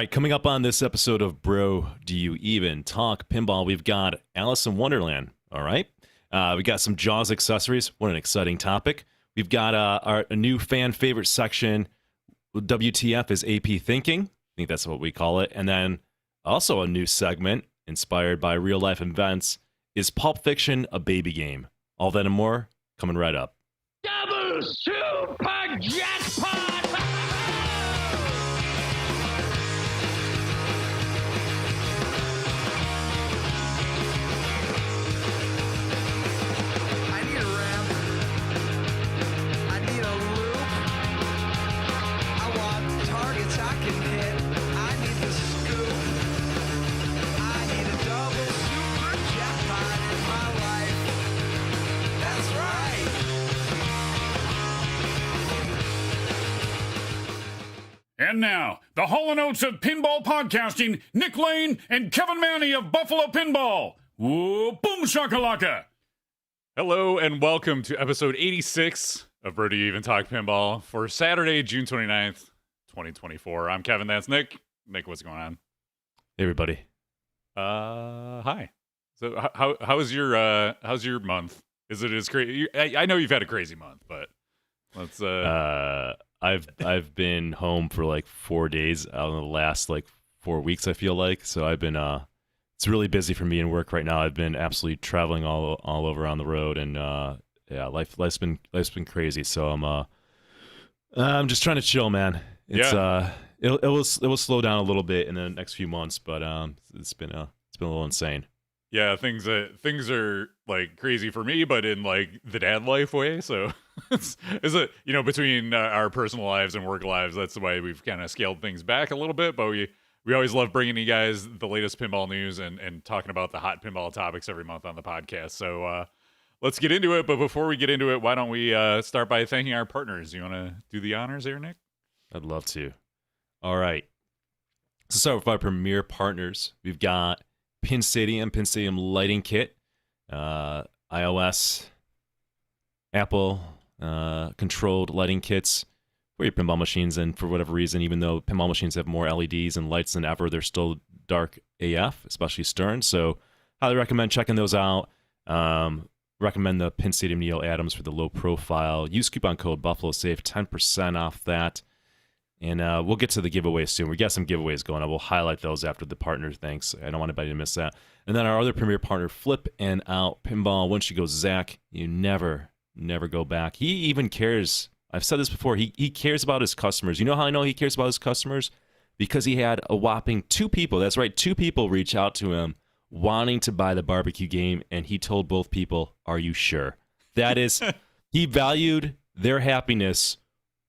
right, coming up on this episode of Bro, Do You Even Talk Pinball, we've got Alice in Wonderland, all right? We got some Jaws accessories. What an exciting topic. We've got a new fan favorite section. WTF is AP Thinking. I think that's what we call it. And then also a new segment inspired by real life events. Is Pulp Fiction a baby game? All that and more coming right up. Double super jackpot! I need a ramp. I need a loop. I want targets I can hit. I need the scoop. I need a double super jackpot in my life. That's right. And now, the Hall & Oates of pinball podcasting, Nick Lane and Kevin Manny of Buffalo Pinball. Whoa, boom shakalaka! Hello and welcome to episode 86 of Bro, Do You Even Talk Pinball for Saturday, June 29th, 2024. I'm Kevin, that's Nick. Nick, what's going on? Hey, everybody. Hi. So how's your month? Is it as crazy? I know you've had a crazy month, but let's I've been home for like 4 days out of the last like 4 weeks, I feel like. So I've been it's really busy for me in work right now. I've been absolutely traveling all over on the road, and life's been crazy. So I'm just trying to chill, man. It's it will slow down a little bit in the next few months, but it's been a little insane. Yeah, things are like crazy for me, but in like the dad life way. So is it, between our personal lives and work lives, that's the way we've kind of scaled things back a little bit. But we always love bringing you guys the latest pinball news and talking about the hot pinball topics every month on the podcast. So let's get into it. But before we get into it, why don't we start by thanking our partners? You want to do the honors here, Nick? I'd love to. All right. So start with our premier partners. We've got Pin Stadium lighting kit, iOS, Apple controlled lighting kits for your pinball machines. And for whatever reason, even though pinball machines have more LEDs and lights than ever, they're still dark AF, especially Stern. So highly recommend checking those out. Recommend the Pin Stadium Neo Atoms for the low profile. Use coupon code Buffalo, save 10% off that. And we'll get to the giveaway soon. We got some giveaways going on. We'll highlight those after the partner thanks. I don't want anybody to miss that. And then our other premier partner, Flip and Out Pinball. Once you go Zach, you never go back. He even cares. I've said this before. He cares about his customers. You know how I know he cares about his customers? Because he had a whopping 2 people. That's right, 2 people reach out to him wanting to buy the barbecue game, and he told both people, "Are you sure?" That is, he valued their happiness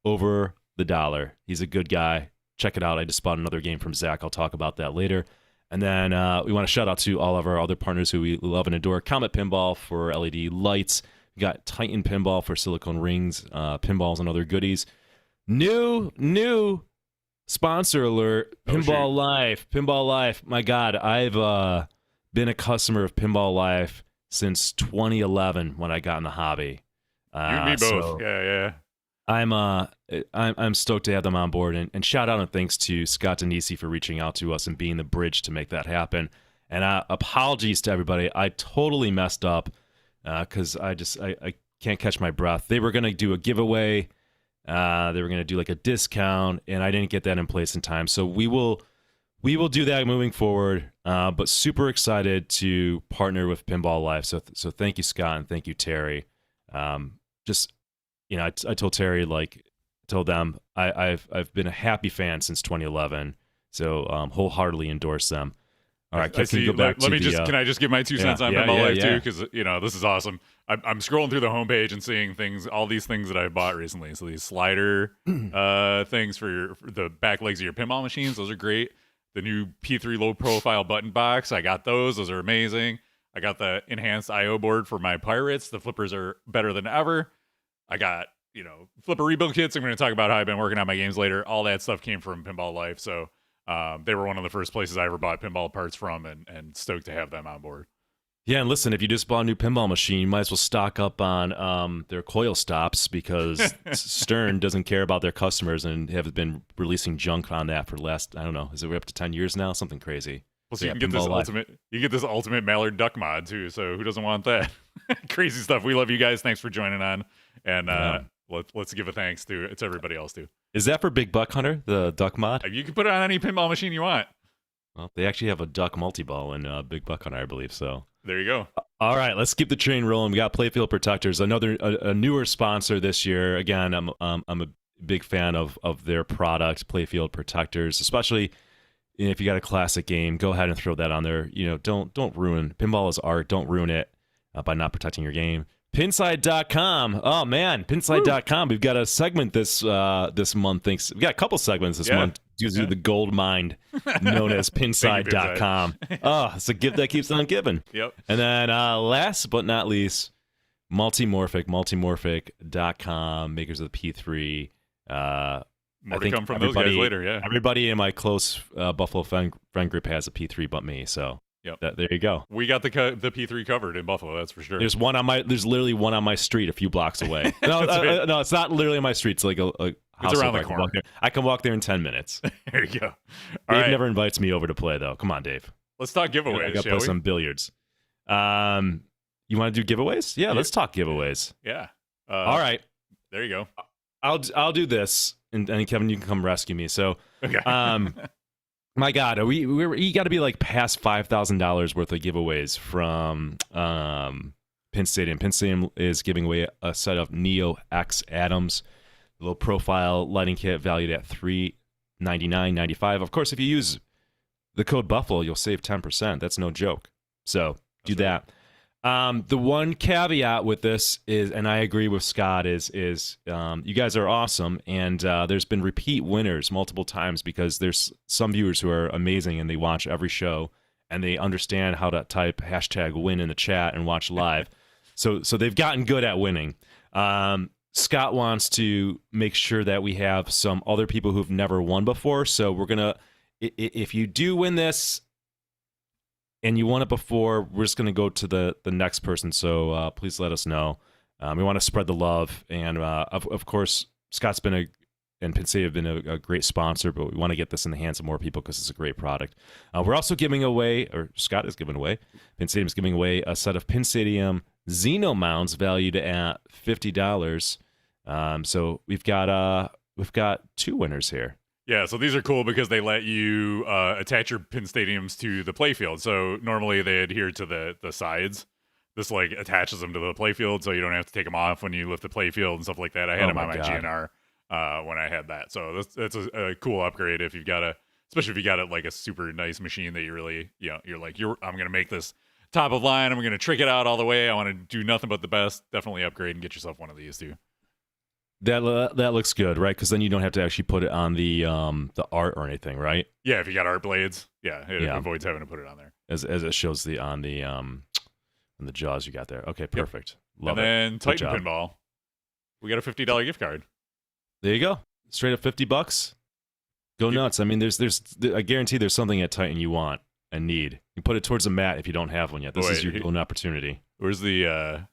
over the dollar. He's a good guy. Check it out. I just bought another game from Zach. I'll talk about that later. And then we want to shout out to all of our other partners who we love and adore. Comet Pinball for LED lights. We got Titan Pinball for silicone rings, pinballs, and other goodies. New sponsor alert. Pinball Life. Pinball Life. My God, I've been a customer of Pinball Life since 2011 when I got in the hobby. You and me both. Yeah. I'm stoked to have them on board, and shout out and thanks to Scott Denisi for reaching out to us and being the bridge to make that happen. And apologies to everybody. I totally messed up because I can't catch my breath. They were gonna do a giveaway. They were gonna do like a discount, and I didn't get that in place in time. So we will do that moving forward. But super excited to partner with Pinball Life. So thank you, Scott, and thank you, Terry. I told Terry, told them I've been a happy fan since 2011, so wholeheartedly endorse them. All right, can you go back to can I just give my 2 cents on Pinball Life too? Because this is awesome. I'm scrolling through the homepage and seeing all these things that I've bought recently. So these slider things for the back legs of your pinball machines, those are great. The new P3 low profile button box, I got those. Those are amazing. I got the enhanced IO board for my Pirates. The flippers are better than ever. I got, flipper rebuild kits. I'm going to talk about how I've been working on my games later. All that stuff came from Pinball Life. So they were one of the first places I ever bought pinball parts from, and stoked to have them on board. Yeah, and listen, if you just bought a new pinball machine, you might as well stock up on their coil stops because Stern doesn't care about their customers and have been releasing junk on that for the last, I don't know, is it up to 10 years now? Something crazy. Plus, So you yeah, can get this Pinball Live. ultimate Mallard duck mod too. So who doesn't want that? Crazy stuff. We love you guys. Thanks for joining on, and let's give a thanks to everybody else too. Is that for Big Buck Hunter, the duck mod? You can put it on any pinball machine you want. Well, they actually have a duck multi-ball in Big Buck Hunter, I believe. So there you go. all right, let's keep the train rolling. We got Playfield Protectors, another a newer sponsor this year. Again, I'm a big fan of their product, Playfield Protectors, especially if you got a classic game. Go ahead and throw that on there. You know, don't ruin pinball is art. Don't ruin it by not protecting your game. Pinside.com. Oh man, Pinside.com. We've got a segment this month. Thanks. We got a couple segments this month due to the gold mine known as Pinside.com. Oh, it's a gift that keeps on giving. Yep. And then last but not least, Multimorphic.com, makers of the P3. More to come from those guys later. Yeah. Everybody in my close Buffalo friend group has a P3 but me. So. Yep. There you go. We got the P3 covered in Buffalo, that's for sure. There's literally one on my street a few blocks away. No, no, it's not literally on my street. It's like a house. It's around the corner. I can walk there in 10 minutes. There you go. Dave never invites me over to play though. Come on, Dave. Let's talk giveaways. I got to play some billiards. You want to do giveaways? Yeah, let's talk giveaways. Yeah. All right. There you go. I'll do this, and Kevin, you can come rescue me. So, okay. My God, you got to be like past $5,000 worth of giveaways from Pin Stadium. Pin Stadium is giving away a set of Neo X Atoms, a little profile lighting kit valued at $399.95. Of course, if you use the code Buffalo, you'll save 10%. That's no joke. So do that. The one caveat with this is, and I agree with Scott, is you guys are awesome, and there's been repeat winners multiple times because there's some viewers who are amazing and they watch every show and they understand how to type #win in the chat and watch live. So they've gotten good at winning. Scott wants to make sure that we have some other people who've never won before. So we're gonna, if you do win this, and you won it before, we're just going to go to the next person. So please let us know. We want to spread the love. And of course, Scott's been and Pin Stadium have been a great sponsor, but we want to get this in the hands of more people because it's a great product. We're also giving away, or Scott is giving away, Pin Stadium is giving away a set of Pin Stadium Xeno mounts valued at $50. So we've got two winners here. Yeah, so these are cool because they let you attach your pin stadiums to the playfield. So normally they adhere to the sides. This like attaches them to the playfield, so you don't have to take them off when you lift the playfield and stuff like that. I had them on my GNR when I had that. So that's a cool upgrade if you've got especially if you got it like a super nice machine that you really, you're like, I'm gonna make this top of line. I'm gonna trick it out all the way. I want to do nothing but the best. Definitely upgrade and get yourself one of these too. That looks good, right? Because then you don't have to actually put it on the art or anything, right? Yeah, if you got art blades, it avoids having to put it on there. As it shows on the jaws you got there. Okay, perfect. Yep. Love it. And then Titan Pinball, we got a $50 gift card. There you go, straight up $50. Go nuts! I mean, there's I guarantee there's something at Titan you want and need. You put it towards the mat if you don't have one yet. This is your golden opportunity. Where's the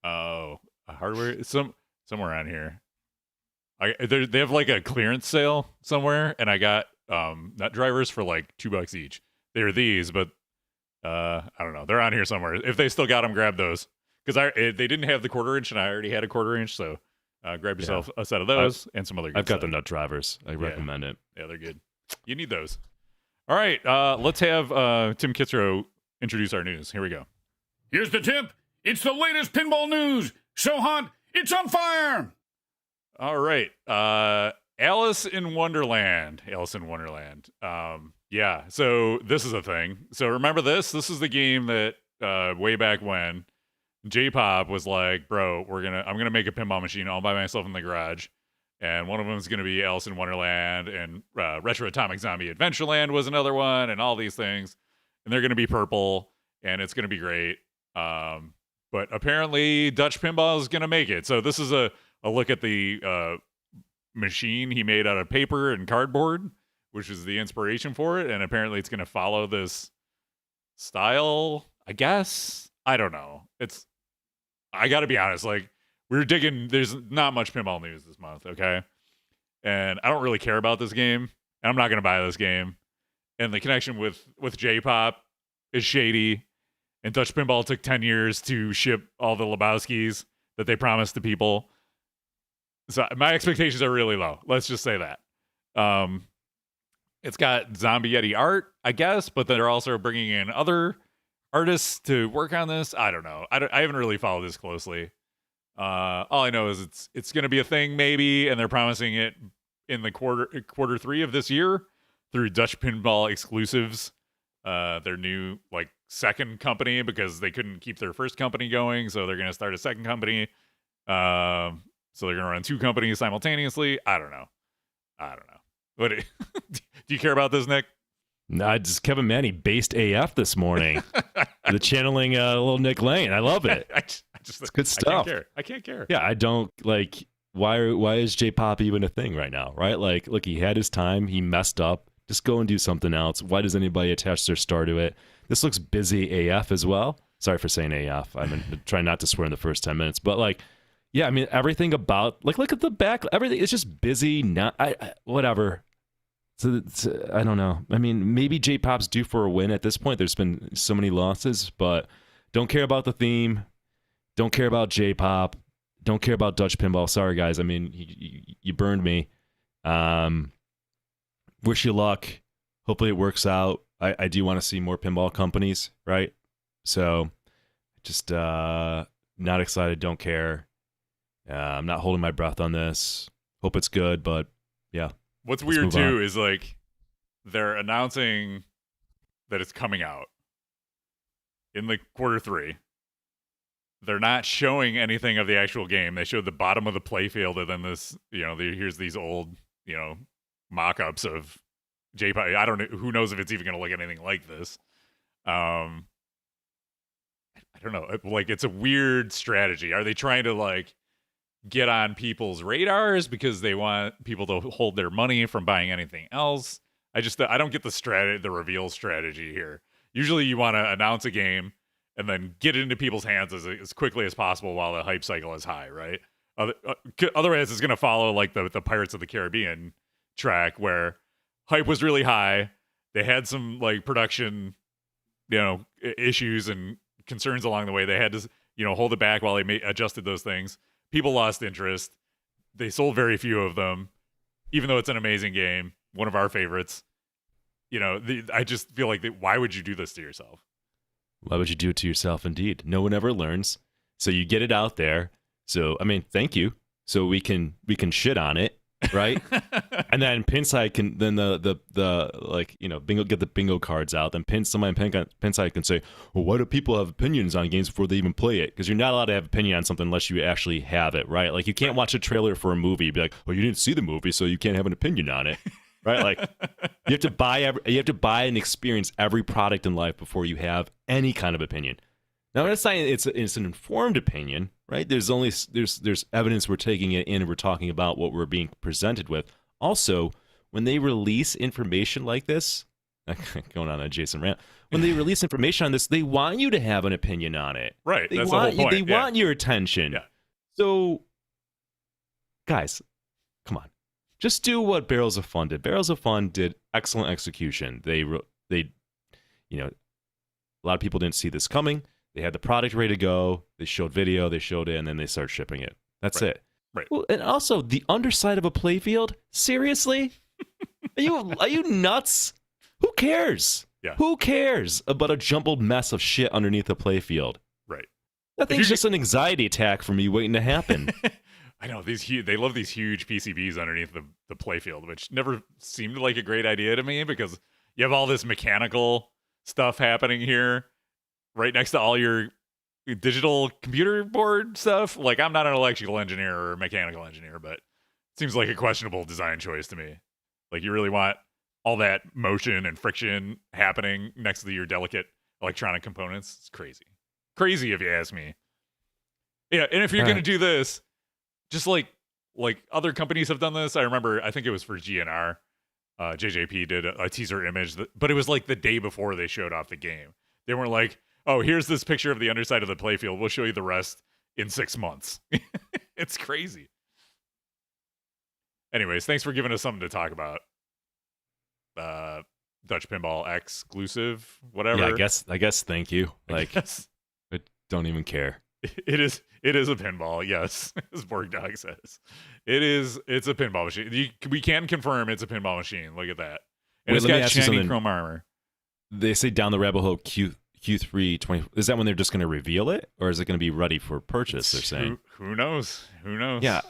hardware? Somewhere on here. They have like a clearance sale somewhere, and I got nut drivers for like $2 each. They're these, but I don't know. They're on here somewhere. If they still got them, grab those. Because they didn't have the 1/4 inch, and I already had a 1/4 inch, so grab yourself a set of those and some other good I've got stuff. the nut drivers. I recommend it. Yeah, they're good. You need those. All right, let's have Tim Kitzrow introduce our news. Here we go. Here's the tip. It's the latest pinball news. So hot, it's on fire. All right. Alice in Wonderland. Yeah, so this is a thing. So remember this? This is the game that way back when J-Pop was like, bro, I'm gonna make a pinball machine all by myself in the garage. And one of them is going to be Alice in Wonderland, and Retro Atomic Zombie Adventureland was another one, and all these things. And they're going to be purple, and it's going to be great. But apparently Dutch Pinball is going to make it. So this is a look at the machine he made out of paper and cardboard, which is the inspiration for it. And apparently it's going to follow this style. I guess I don't know. I got to be honest. Like we were digging. There's not much pinball news this month. Okay, and I don't really care about this game, and I'm not going to buy this game. And the connection with J-pop is shady. And Dutch Pinball took 10 years to ship all the Lebowskis that they promised to people. So my expectations are really low. Let's just say that. It's got Zombie Yeti art, I guess, but they're also bringing in other artists to work on this. I don't know. I haven't really followed this closely. All I know is it's going to be a thing maybe, and they're promising it in the quarter 3 of this year through Dutch Pinball Exclusives, their new like second company, because they couldn't keep their first company going, so they're going to start a second company. So they're going to run 2 companies simultaneously. I don't know. What do you care about this, Nick? Nah, just Kevin Manny based AF this morning. The channeling little Nick Lane. I love it. It's good stuff. I can't care. Yeah, I don't like. Why is J-pop even a thing right now? Right? Like, look, he had his time. He messed up. Just go and do something else. Why does anybody attach their star to it? This looks busy AF as well. Sorry for saying AF. I'm trying not to swear in the first 10 minutes, but like, yeah, I mean, everything about like, look at the back. Everything is just busy. Not whatever. So I don't know. I mean, maybe J-pop's due for a win at this point. There's been so many losses, but don't care about the theme. Don't care about J-pop. Don't care about Dutch Pinball. Sorry, guys. I mean, you burned me. Wish you luck. Hopefully it works out. I do want to see more pinball companies, right? So just not excited. Don't care. I'm not holding my breath on this. Hope it's good, but yeah. What's weird too is like they're announcing that it's coming out in the quarter 3. They're not showing anything of the actual game. They showed the bottom of the playfield, and then this, here's these old, mock-ups of J-pop. I don't know. Who knows if it's even going to look anything like this? I don't know. Like, it's a weird strategy. Are they trying to like get on people's radars because they want people to hold their money from buying anything else? I don't get the reveal strategy here. Usually you want to announce a game and then get it into people's hands as quickly as possible while the hype cycle is high, right? Otherwise, it's going to follow like the Pirates of the Caribbean track where hype was really high. They had some like production, issues and concerns along the way. They had to, hold it back while they adjusted those things. People lost interest. They sold very few of them, even though it's an amazing game, one of our favorites. I just feel like why would you do this to yourself? Why would you do it to yourself? Indeed. No one ever learns. So you get it out there. So, I mean, thank you. So we can shit on it, right? And then Pinside can, then bingo, get the bingo cards out. Then somebody in Pinside can say, well, why do people have opinions on games before they even play it? Because you're not allowed to have opinion on something unless you actually have it, right? Like, you can't watch a trailer for a movie and be like, well, you didn't see the movie, so you can't have an opinion on it. Right, like you have to buy and experience every product in life before you have any kind of opinion. Now, I'm not saying it's an informed opinion, right? There's evidence we're taking it in and we're talking about what we're being presented with. Also, when they release information like this, going on a Jason rant, when they release information on this, they want you to have an opinion on it. Right, that's the whole point. They want your attention. Yeah. So, guys, come on. Just do what Barrels of Fun did. Barrels of Fun did excellent execution. They, a lot of people didn't see this coming. They had the product ready to go. They showed video, they showed it, and then they started shipping it. That's it. Right. Well, and also the underside of a playfield. Seriously, are you nuts? Who cares? Yeah. Who cares about a jumbled mess of shit underneath a playfield? Right. That thing's just an anxiety attack for me waiting to happen. I know they love these huge PCBs underneath the playfield, which never seemed like a great idea to me because you have all this mechanical stuff happening here right next to all your digital computer board stuff. Like, I'm not an electrical engineer or mechanical engineer, but it seems like a questionable design choice to me. Like, you really want all that motion and friction happening next to your delicate electronic components? It's crazy if you ask me. Yeah, and if you're going to do this, just like other companies have done this. I think it was for GNR. JJP did a teaser image, but it was like the day before they showed off the game. They weren't like, oh, here's this picture of the underside of the playfield. We'll show you the rest in 6 months. It's crazy. Anyways, thanks for giving us something to talk about. Dutch Pinball exclusive, whatever. Yeah, I guess thank you. Like, I don't even care. It is a pinball, yes, as Borg Dog says. It's a pinball machine. We can confirm it's a pinball machine. Look at that. And Wait, it's let me got ask you shiny something. chrome armor. They say down the rabbit hole Q3 20. Is that when they're just going to reveal it, or is it going to be ready for purchase? They're saying. Who knows? Who knows? Yeah.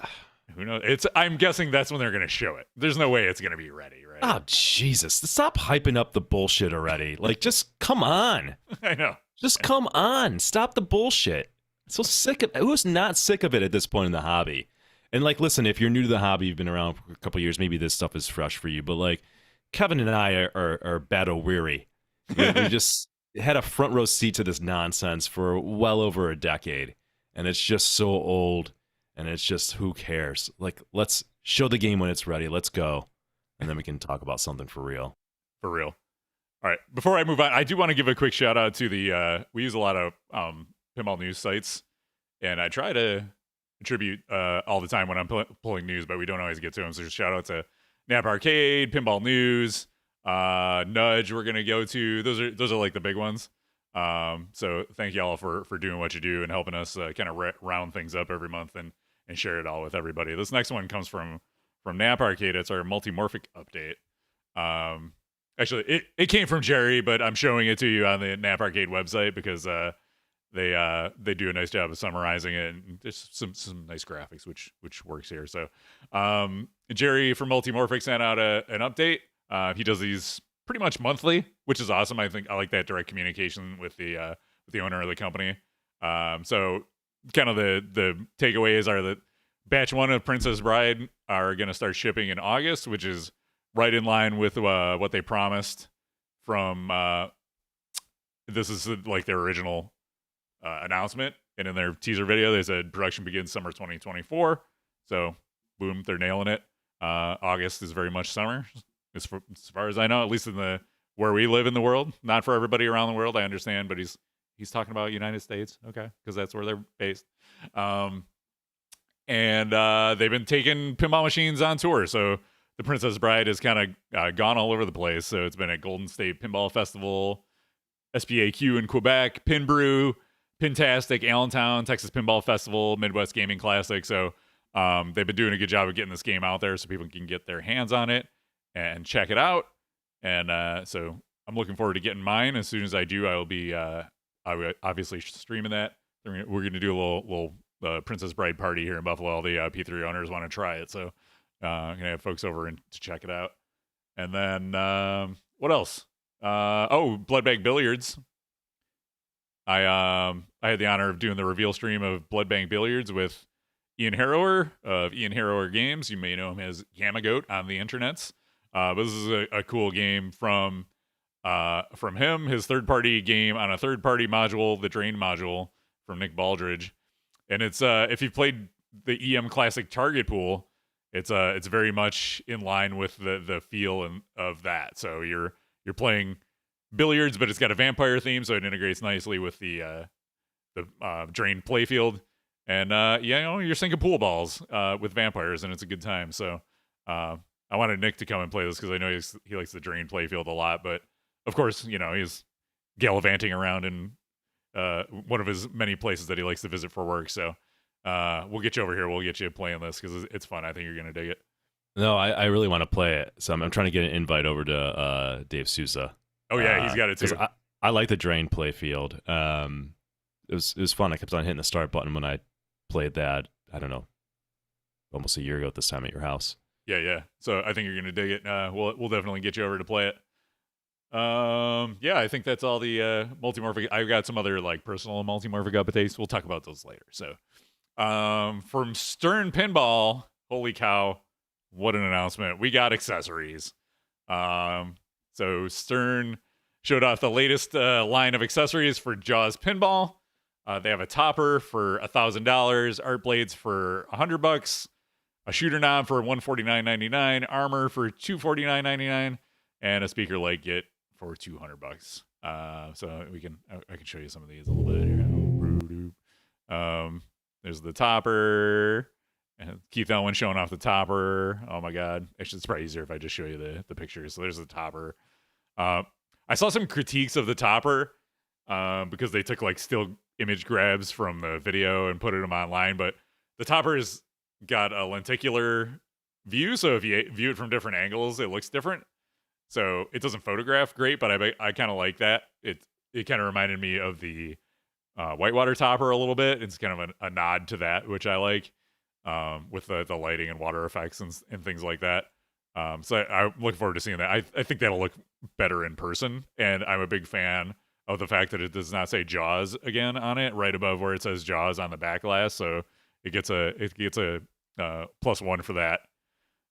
Who knows? I'm guessing that's when they're going to show it. There's no way it's going to be ready, right? Oh, Jesus. Stop hyping up the bullshit already. Like, just come on. I know. Just come on. Stop the bullshit. So sick of who's not sick of it at this point in the hobby? And like, listen, if you're new to the hobby, you've been around for a couple of years, maybe this stuff is fresh for you. But like, Kevin and I are battle weary. We just had a front row seat to this nonsense for well over a decade, and it's just so old. And it's just, who cares? Like, let's show the game when it's ready. Let's go. And then we can talk about something for real. For real. All right. Before I move on, I do want to give a quick shout out to the, we use a lot of pinball news sites. And I try to attribute all the time when I'm pulling news, but we don't always get to them. So just shout out to Nap Arcade, Pinball News, Nudge we're going to go to. Those are like the big ones. So thank you all for doing what you do and helping us kind of round things up every month and share it all with everybody. This next one comes from Nap Arcade. It's our Multimorphic Update. Actually, it came from Jerry, but I'm showing it to you on the Nap Arcade website because they do a nice job of summarizing it, and there's some nice graphics which works here. So Jerry from Multimorphic sent out an update. He does these pretty much monthly, which is awesome. I think I like that direct communication with the owner of the company. So kind of the takeaways are that batch 1 of Princess Bride are going to start shipping in August, which is right in line with what they promised from this is like their original announcement. And in their teaser video, they said production begins summer 2024. So boom, they're nailing it. August is very much summer. As far as I know, at least in where we live in the world, not for everybody around the world, I understand, but he's talking about United States, okay, because that's where they're based. And they've been taking pinball machines on tour, so the Princess Bride has kind of gone all over the place. So it's been at Golden State Pinball Festival, SPAQ in Quebec, Pin Brew, Pintastic, Allentown, Texas Pinball Festival, Midwest Gaming Classic. So they've been doing a good job of getting this game out there so people can get their hands on it and check it out. And so I'm looking forward to getting mine. As soon as I do, I will be obviously streaming that. We're going to do a little Princess Bride party here in Buffalo. All the P3 owners want to try it, so I'm going to have folks over to check it out. And then what else? Bloodbag Billiards. I had the honor of doing the reveal stream of Bloodbag Billiards with Ian Harrower of Ian Harrower Games. You may know him as Yamagoat on the internets. But this is a cool game from him, his third-party game on a third-party module, the Drain module from Nick Baldridge. And it's if you've played the EM Classic Target Pool, it's very much in line with the feel of that. So you're playing billiards, but it's got a vampire theme, so it integrates nicely with the Drain playfield. And you're sinking pool balls with vampires, and it's a good time. So I wanted Nick to come and play this because I know he likes the Drain playfield a lot. But of course, he's gallivanting around in one of his many places that he likes to visit for work. So we'll get you over here. We'll get you playing this because it's fun. I think you're going to dig it. No, I really want to play it. So I'm trying to get an invite over to Dave Sousa. Oh, yeah, he's got it too. I like the Drain playfield. It was fun. I kept on hitting the start button when I played that, I don't know, almost a year ago at this time at your house. Yeah. So I think you're going to dig it. We'll definitely get you over to play it. I think that's all the multimorphic. I've got some other like personal multimorphic updates. We'll talk about those later. So from Stern Pinball, holy cow, what an announcement. We got accessories. So Stern showed off the latest line of accessories for Jaws Pinball. They have a topper for $1,000, art blades for $100, a shooter knob for $149.99, armor for $249.99, and a speaker leg kit for $200. So I can show you some of these a little bit here. There's the topper. And Keith Elwin showing off the topper. Oh my God. Actually, it's probably easier if I just show you the pictures. So there's the topper. I saw some critiques of the topper because they took like still image grabs from the video and put them online. But the topper's got a lenticular view. So if you view it from different angles, it looks different. So it doesn't photograph great, but I kind of like that. It kind of reminded me of the whitewater topper a little bit. It's kind of a nod to that, which I like. With the lighting and water effects and things like that. So I'm looking forward to seeing that. I think that'll look better in person. And I'm a big fan of the fact that it does not say Jaws again on it, right above where it says Jaws on the back glass. So it gets a +1 for that.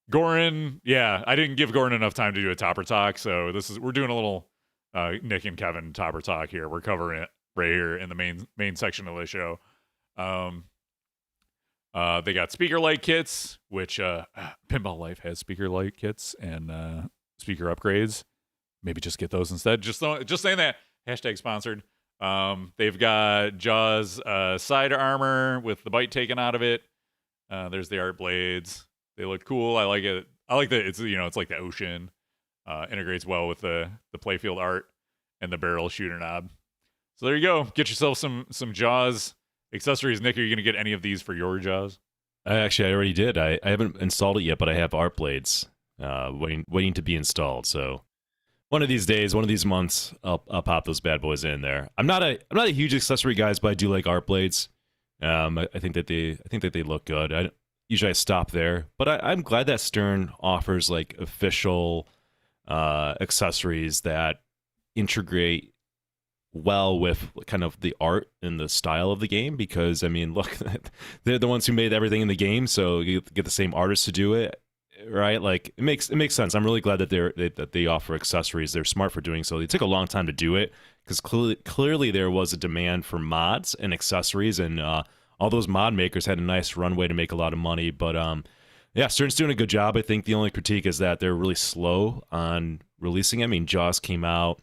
Goran, yeah, I didn't give Goran enough time to do a topper talk. So we're doing a little Nick and Kevin topper talk here. We're covering it right here in the main section of the show. They got speaker light kits, which Pinball Life has speaker light kits and speaker upgrades. Maybe just get those instead. Just saying that. Hashtag sponsored. They've got Jaws side armor with the bite taken out of it. There's the art blades. They look cool. I like it. I like that it's like the ocean. Integrates well with the playfield art and the barrel shooter knob. So there you go. Get yourself some Jaws accessories. Nick, are you going to get any of these for your Jaws? I already did. I haven't installed it yet, but I have art blades waiting to be installed. So one of these days, one of these months, I'll pop those bad boys in there. I'm not a huge accessory guys, but I do like art blades. I think that they look good. Usually I stop there, but I'm glad that Stern offers like official accessories that integrate well with kind of the art and the style of the game, because I mean, look, they're the ones who made everything in the game, so you get the same artists to do it, right? Like it makes sense. I'm really glad that they offer accessories. They're smart for doing so. They took a long time to do it because clearly there was a demand for mods and accessories, and all those mod makers had a nice runway to make a lot of money. But yeah, Stern's doing a good job. I think the only critique is that they're really slow on releasing. I mean, Jaws came out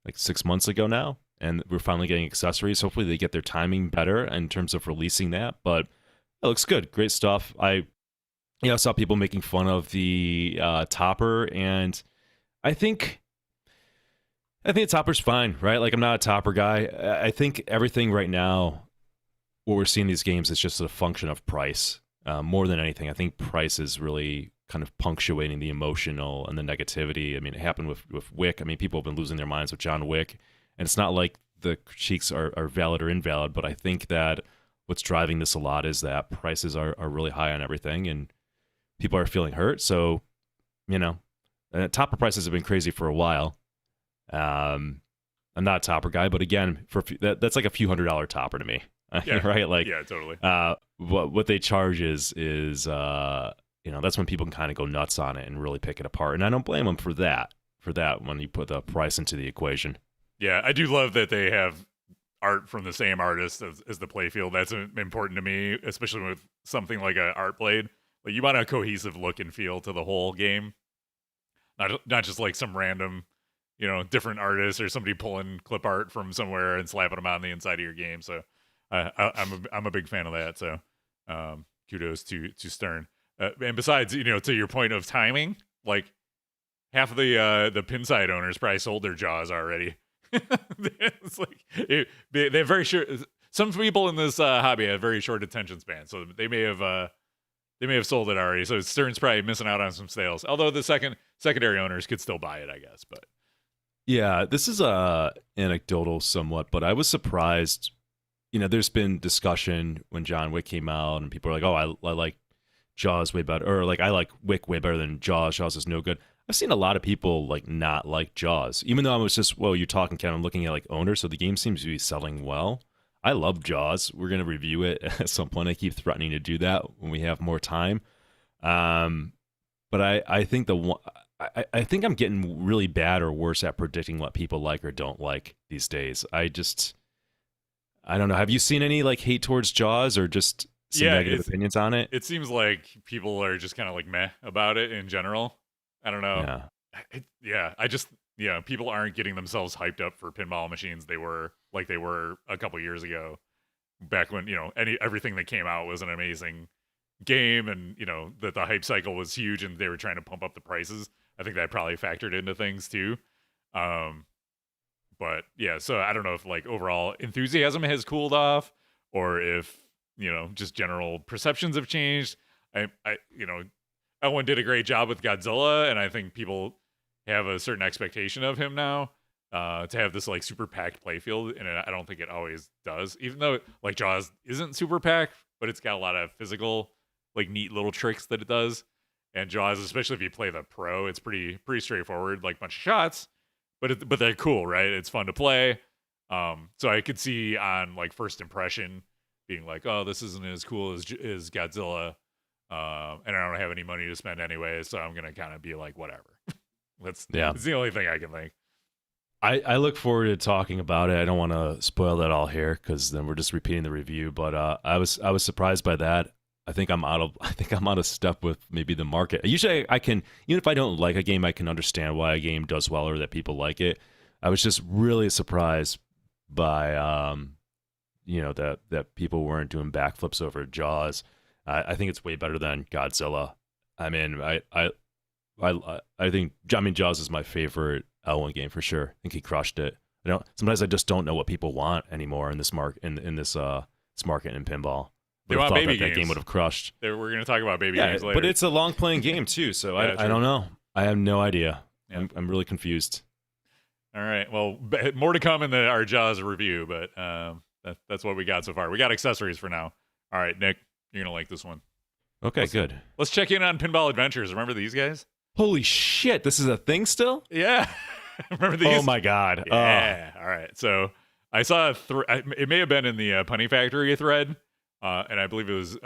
like 6 months ago now, and we're finally getting accessories. Hopefully they get their timing better in terms of releasing that, but it looks good. Great stuff. I saw people making fun of the topper, and I think the topper's fine, right? Like, I'm not a topper guy. I think everything right now, what we're seeing in these games, is just a function of price. More than anything, I think price is really kind of punctuating the emotional and the negativity. I mean, it happened with Wick. I mean, people have been losing their minds with John Wick, and it's not like the critiques are valid or invalid, but I think that what's driving this a lot is that prices are really high on everything, and people are feeling hurt. So, topper prices have been crazy for a while. I'm not a topper guy, but again, that's like a few $100 topper to me. Yeah. Right? Like, yeah, totally. What they charge is that's when people can kind of go nuts on it and really pick it apart, and I don't blame them for that when you put the price into the equation. Yeah, I do love that they have art from the same artist as the playfield. That's important to me, especially with something like a art blade. Like, you want a cohesive look and feel to the whole game, not just like some random, different artist or somebody pulling clip art from somewhere and slapping them on the inside of your game. So I'm a big fan of that. So kudos to Stern. And besides, to your point of timing, like half of the Pinside owners probably sold their Jaws already. It's like they have very short. Some people in this hobby have very short attention span, so they may have sold it already. So Stern's probably missing out on some sales. Although the secondary owners could still buy it, I guess. But yeah, this is anecdotal somewhat, but I was surprised. There's been discussion when John Wick came out, and people are like, "Oh, I like Jaws way better," or like, "I like Wick way better than Jaws. Jaws is no good." I've seen a lot of people like not like Jaws, even though I was just, you're talking, Ken, I'm looking at like owners, so the game seems to be selling well. I love Jaws. We're going to review it at some point. I keep threatening to do that when we have more time. But I think I think I'm getting really bad or worse at predicting what people like or don't like these days. I don't know. Have you seen any like hate towards Jaws or just some negative opinions on it? It seems like people are just kind of like meh about it in general. I don't know. Yeah. people aren't getting themselves hyped up for pinball machines. They were a couple years ago, back when everything that came out was an amazing game, and that the hype cycle was huge, and they were trying to pump up the prices. I think that probably factored into things too. But yeah, so I don't know if like overall enthusiasm has cooled off, or if just general perceptions have changed. Owen did a great job with Godzilla, and I think people have a certain expectation of him now, to have this like super packed playfield, and I don't think it always does. Even though like Jaws isn't super packed, but it's got a lot of physical, like neat little tricks that it does. And Jaws, especially if you play the pro, it's pretty straightforward, like bunch of shots, but they're cool, right? It's fun to play. So I could see on like first impression being like, oh, this isn't as cool as Godzilla, and I don't have any money to spend anyway, so I'm gonna kind of be like, whatever. That's the only thing I can think. I look forward to talking about it. I don't want to spoil that all here, because then we're just repeating the review. But I was surprised by that. I think I'm out of step with maybe the market. Usually I can, even if I don't like a game, I can understand why a game does well or that people like it. I was just really surprised by that people weren't doing backflips over Jaws. I think it's way better than Godzilla. I mean, I think Jaws is my favorite L1 game for sure. I think he crushed it. Sometimes I just don't know what people want anymore in this market in this market in pinball. They want baby games. That game would have crushed. We're going to talk about baby games later. But it's a long playing game too, so I don't know. I have no idea. Yeah. I'm really confused. All right. Well, more to come in our Jaws review, but that's what we got so far. We got accessories for now. All right, Nick, you're going to like this one. Okay, good. Let's check in on Pinball Adventures. Remember these guys? Holy shit, this is a thing still? Yeah. Remember these? Oh my God. Yeah. All right. So I saw it may have been in the Punny Factory thread. And I believe it was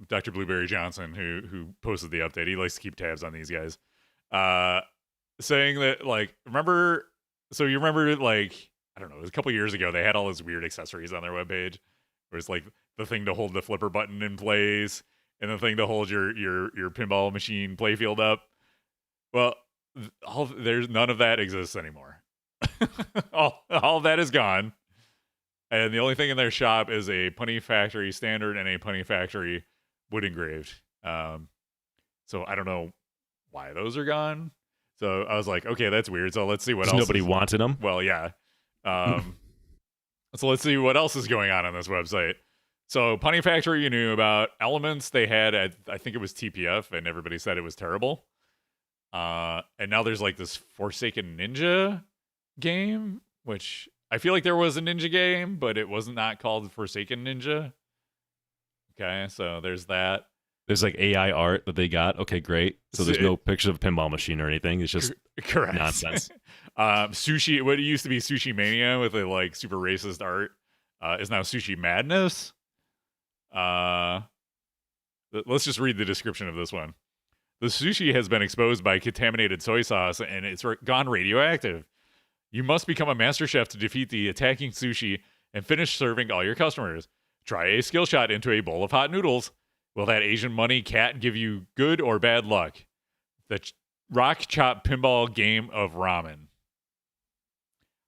Dr. Blueberry Johnson who posted the update. He likes to keep tabs on these guys. Saying that, like, you remember, like, I don't know, it was a couple years ago, they had all those weird accessories on their webpage. Where it's like the thing to hold the flipper button in place and the thing to hold your pinball machine playfield up. Well, there's none of that exists anymore. all of that is gone. And the only thing in their shop is a Punny Factory standard and a Punny Factory wood engraved. So I don't know why those are gone. So I was like, okay, that's weird. So let's see what else. Nobody wanted them? Well, yeah. So let's see what else is going on this website. So Punny Factory you knew about. Elements they had at, I think it was TPF, and everybody said it was terrible. And now there's like this Forsaken Ninja game, which I feel like there was a ninja game, but it was not called Forsaken Ninja. Okay, so there's that. There's like AI art that they got. Okay, great. So there's no picture of a pinball machine or anything. It's just correct nonsense. Sushi, what used to be Sushi Mania with a like super racist art, is now Sushi Madness. Let's just read the description of this one. The sushi has been exposed by contaminated soy sauce and it's gone radioactive. You must become a master chef to defeat the attacking sushi and finish serving all your customers. Try a skill shot into a bowl of hot noodles. Will that Asian money cat give you good or bad luck? The Rock Chop Pinball Game of Ramen.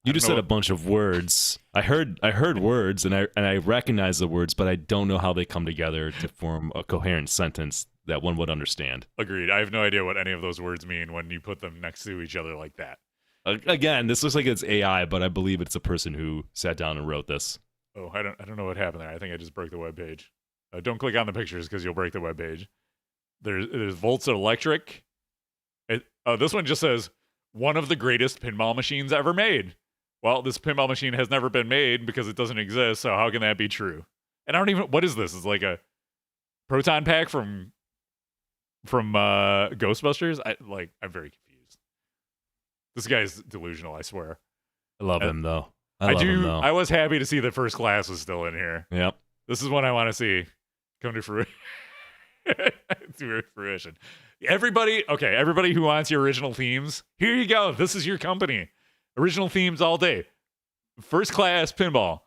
You just said a bunch of words. I heard words and I recognize the words, but I don't know how they come together to form a coherent sentence that one would understand. Agreed. I have no idea what any of those words mean when you put them next to each other like that. Again, this looks like it's AI, but I believe it's a person who sat down and wrote this. Oh, I don't know what happened there. I think I just broke the webpage. Don't click on the pictures because you'll break the webpage. There's Volts Electric. This one just says, one of the greatest pinball machines ever made. Well, this pinball machine has never been made because it doesn't exist, so how can that be true? And I don't even... What is this? It's like a proton pack from Ghostbusters? I'm very confused. This guy's delusional, I swear. I love him, though. I was happy to see that First Class was still in here. Yep. This is what I want to see come to fruition. Everybody who wants your original themes, here you go. This is your company. Original themes all day. First Class Pinball.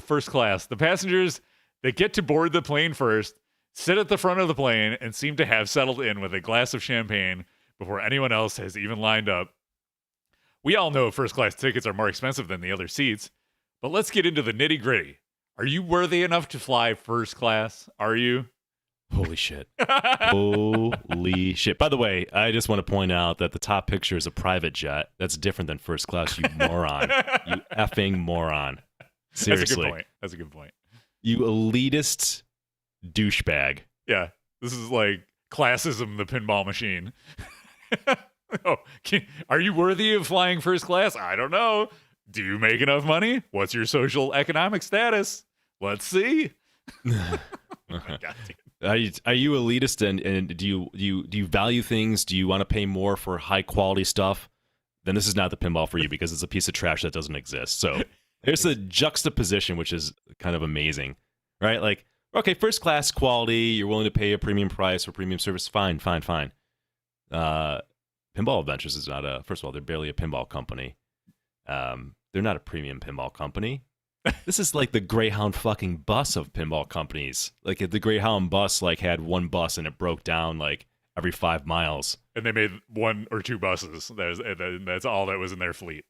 First Class. The passengers that get to board the plane first sit at the front of the plane and seem to have settled in with a glass of champagne before anyone else has even lined up. we all know first class tickets are more expensive than the other seats, but let's get into the nitty gritty. Are you worthy enough to fly first class? Are you? Holy shit. Holy shit. By the way, I just want to point out that the top picture is a private jet. That's different than first class, you moron. You effing moron. Seriously. That's a good point. You elitist douchebag. Yeah. This is like classism, the pinball machine. Are you worthy of flying first class? I don't know. Do you make enough money? What's your social economic status? Let's see. God damn. Are you elitist and do you value things? Do you want to pay more for high quality stuff? Then this is not the pinball for you because it's a piece of trash that doesn't exist. So there's a juxtaposition which is kind of amazing, right? Like, okay, first class quality, you're willing to pay a premium price for premium service. Fine. Pinball Adventures is not first of all, they're barely a pinball company. They're not a premium pinball company. This is like the Greyhound fucking bus of pinball companies. Like if the Greyhound bus like had one bus and it broke down like every 5 miles. And they made 1 or 2 buses. That's all that was in their fleet.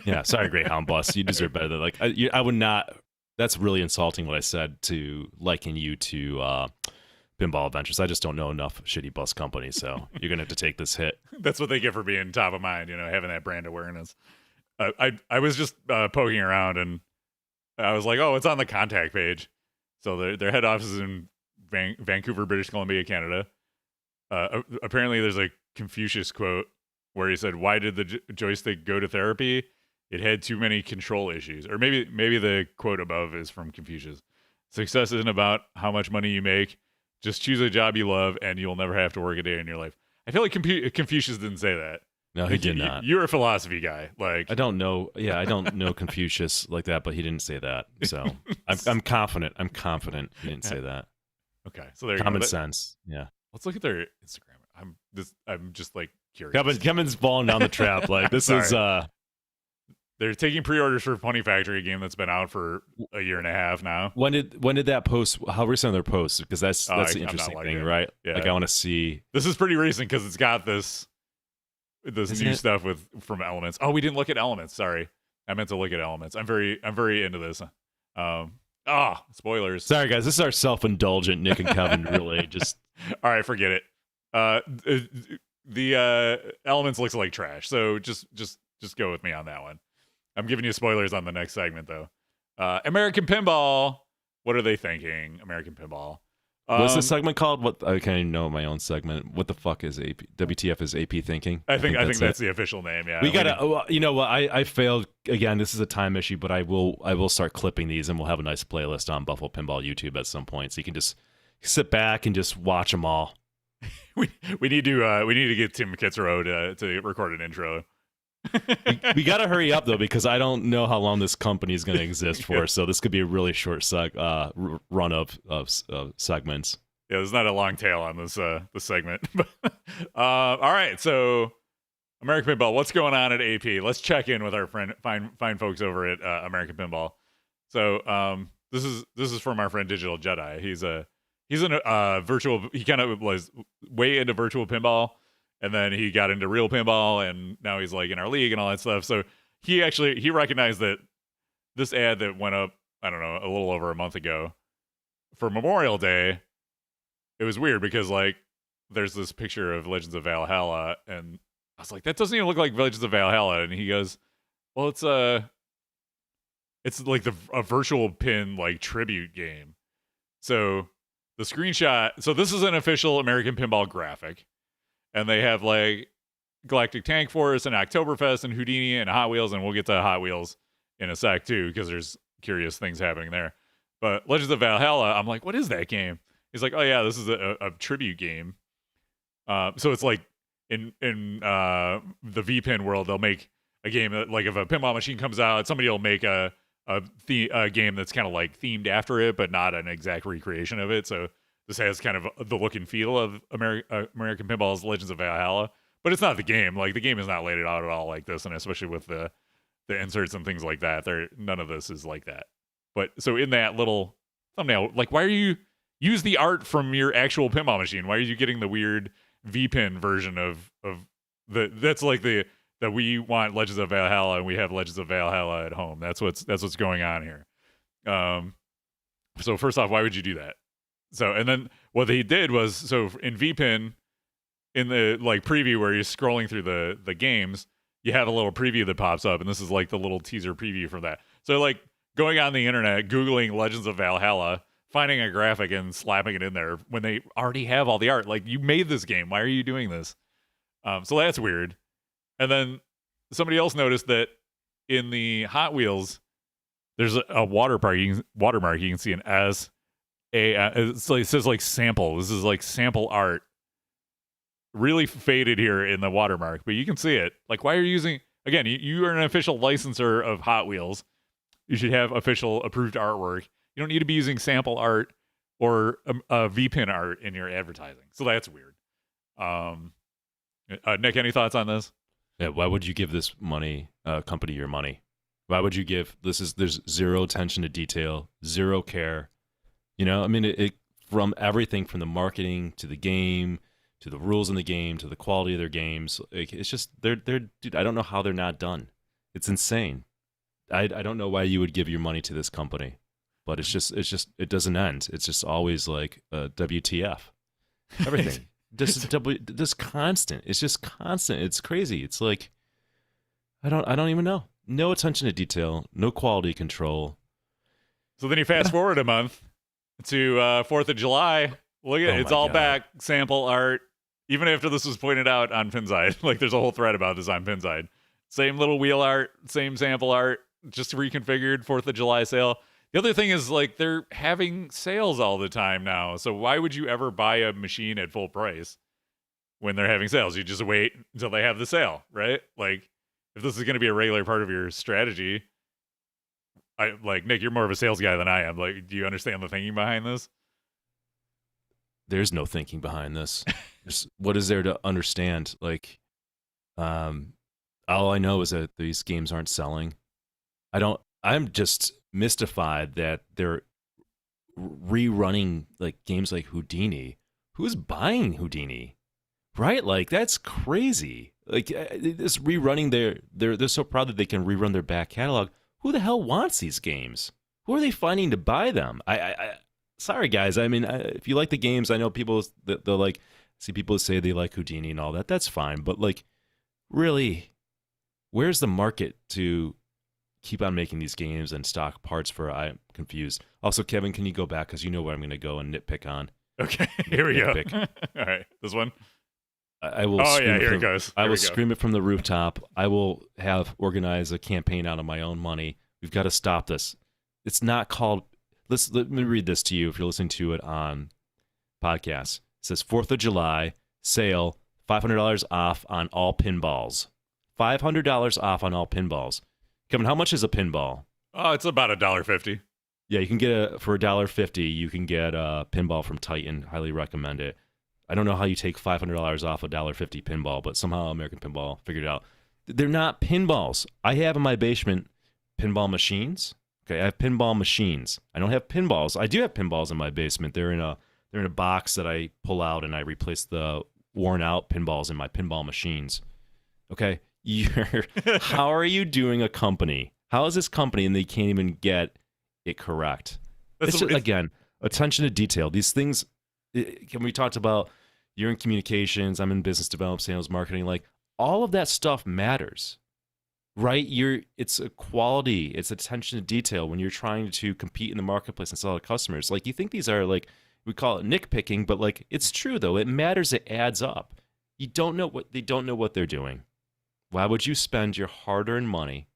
Yeah, sorry, Greyhound bus. You deserve better than like I would not. That's really insulting what I said to liken you to Pinball Adventures. I just don't know enough shitty bus companies, so you're gonna have to take this hit. That's what they get for being top of mind, having that brand awareness. I was just poking around and I was like, oh, it's on the contact page. So their head office is in Vancouver, British Columbia, Canada. Apparently there's a Confucius quote where he said, why did the joystick go to therapy? It had too many control issues. Or maybe the quote above is from Confucius. Success isn't about how much money you make. Just choose a job you love and you'll never have to work a day in your life. I feel like Confucius didn't say that. No, he did not. You're a philosophy guy. Like I don't know. Yeah, I don't know Confucius like that, but he didn't say that. So I'm confident. I'm confident he didn't say that. Okay, so there you common go. sense. Yeah. Let's look at their Instagram. I'm just like curious. Kevin's falling down the trap. Like this is. They're taking pre-orders for Pony Factory, a game that's been out for a year and a half now. When did that post? How recent are their posts? Because that's the interesting thing, right? Yeah. Like I want to see. This is pretty recent because it's got this new stuff from Elements. Oh, we didn't look at Elements. Sorry, I meant to look at Elements. I'm very into this. Spoilers. Sorry guys, this is our self-indulgent Nick and Kevin. Really, just all right, forget it. The Elements looks like trash, so just go with me on that one. I'm giving you spoilers on the next segment, though. American Pinball. What are they thinking? American Pinball. What's the segment called? What I can't even know my own segment. What the fuck is AP? WTF is AP thinking? I think that's the official name. Yeah. We gotta. You know what? I failed again. This is a time issue, but I will start clipping these, and we'll have a nice playlist on Buffalo Pinball YouTube at some point, so you can just sit back and just watch them all. we need to get Tim Kitzrow to record an intro. we got to hurry up though because I don't know how long this company is going to exist for. So this could be a really short run of segments. Yeah, there's not a long tail on this segment. All right, so American Pinball, what's going on at AP? Let's check in with our fine folks over at American Pinball. So this is from our friend Digital Jedi. He's in a virtual. He kind of was way into virtual pinball. And then he got into real pinball, and now he's like in our league and all that stuff. So he recognized that this ad that went up, I don't know, a little over a month ago for Memorial Day, it was weird because like there's this picture of Legends of Valhalla, and I was like, that doesn't even look like Legends of Valhalla. And he goes, well, it's like a virtual pin like tribute game. So the screenshot. So this is an official American Pinball graphic. And they have like Galactic Tank Force and Oktoberfest and Houdini and Hot Wheels, and we'll get to Hot Wheels in a sec too, because there's curious things happening there. But Legends of Valhalla, I'm like, what is that game? He's like, oh yeah, this is a tribute game. So it's like in the VPin world, they'll make a game that, like, if a pinball machine comes out, somebody will make a game that's kind of like themed after it, but not an exact recreation of it. So this has kind of the look and feel of American Pinball's Legends of Valhalla, but it's not the game. Like, the game is not laid out at all like this, and especially with the inserts and things like that, none of this is like that. But so in that little thumbnail, like, why are you use the art from your actual pinball machine? Why are you getting the weird VPin version of that's like the that we want Legends of Valhalla and we have Legends of Valhalla at home. That's what's going on here. So first off, why would you do that? So, and then what they did was, so in VPN, in the like preview where you're scrolling through the games, you have a little preview that pops up, and this is like the little teaser preview from that. So like going on the internet, Googling Legends of Valhalla, finding a graphic and slapping it in there when they already have all the art. Like, you made this game. Why are you doing this? So that's weird. And then somebody else noticed that in the Hot Wheels, there's a watermark. You can see an S. It's like, it says like sample. This is like sample art. Really faded here in the watermark, but you can see it. Like, why are you using? Again, you are an official licensor of Hot Wheels. You should have official approved artwork. You don't need to be using sample art or VPN art in your advertising. So that's weird. Nick, any thoughts on this? Yeah, why would you give this company your money? Why would you give? There's zero attention to detail, zero care. You know, I mean, it from everything from the marketing to the game to the rules in the game to the quality of their games. It's just they're dude. I don't know how they're not done. It's insane. I don't know why you would give your money to this company, but it's just it doesn't end. It's just always like WTF, everything. Just constant. It's just constant. It's crazy. It's like I don't even know. No attention to detail. No quality control. So then you fast forward a month to 4th of July. Look at it's all God. back. Sample art. Even after this was pointed out on Pinside, like there's a whole thread about this on Pinside. Same little wheel art, same sample art, just reconfigured 4th of July sale. The other thing is, like, they're having sales all the time now. So why would you ever buy a machine at full price when they're having sales? You just wait until they have the sale, right? Like, if this is going to be a regular part of your strategy, Nick, you're more of a sales guy than I am. Like, do you understand the thinking behind this? There's no thinking behind this. What is there to understand? Like, all I know is that these games aren't selling. I'm just mystified that they're rerunning like games like Houdini. Who's buying Houdini? Right? Like, that's crazy. Like, this rerunning they're so proud that they can rerun their back catalog. Who the hell wants these games? Who are they finding to buy them? Sorry guys. I mean, if you like the games, I know people they'll like see people say they like Houdini and all that. That's fine, but like, really, where's the market to keep on making these games and stock parts for? I'm confused. Also, Kevin, can you go back, because you know what I'm going to go and nitpick on? Okay, here we go. All right, this one. I will. Oh yeah, here it goes. I will scream it from the rooftop. I will organize a campaign out of my own money. We've got to stop this. It's not called. Let me read this to you if you're listening to it on podcast. It says 4th of July sale, $500 off on all pinballs. $500 off on all pinballs. Kevin, how much is a pinball? Oh, it's about $1.50. Yeah, you can get for $1.50. You can get a pinball from Titan. Highly recommend it. I don't know how you take $500 off a $1.50 pinball, but somehow American Pinball figured it out. They're not pinballs. I have in my basement pinball machines. Okay, I have pinball machines. I don't have pinballs. I do have pinballs in my basement. They're in a box that I pull out and I replace the worn out pinballs in my pinball machines. Okay, how are you doing a company? How is this company and they can't even get it correct? Again, attention to detail. These things. We talked about you're in communications. I'm in business development, sales, marketing. Like, all of that stuff matters. Right? It's a quality, it's attention to detail when you're trying to compete in the marketplace and sell to customers. Like, you think these are like, we call it nitpicking, but like, it's true though. It matters. It adds up. They don't know what they're doing. Why would you spend your hard-earned money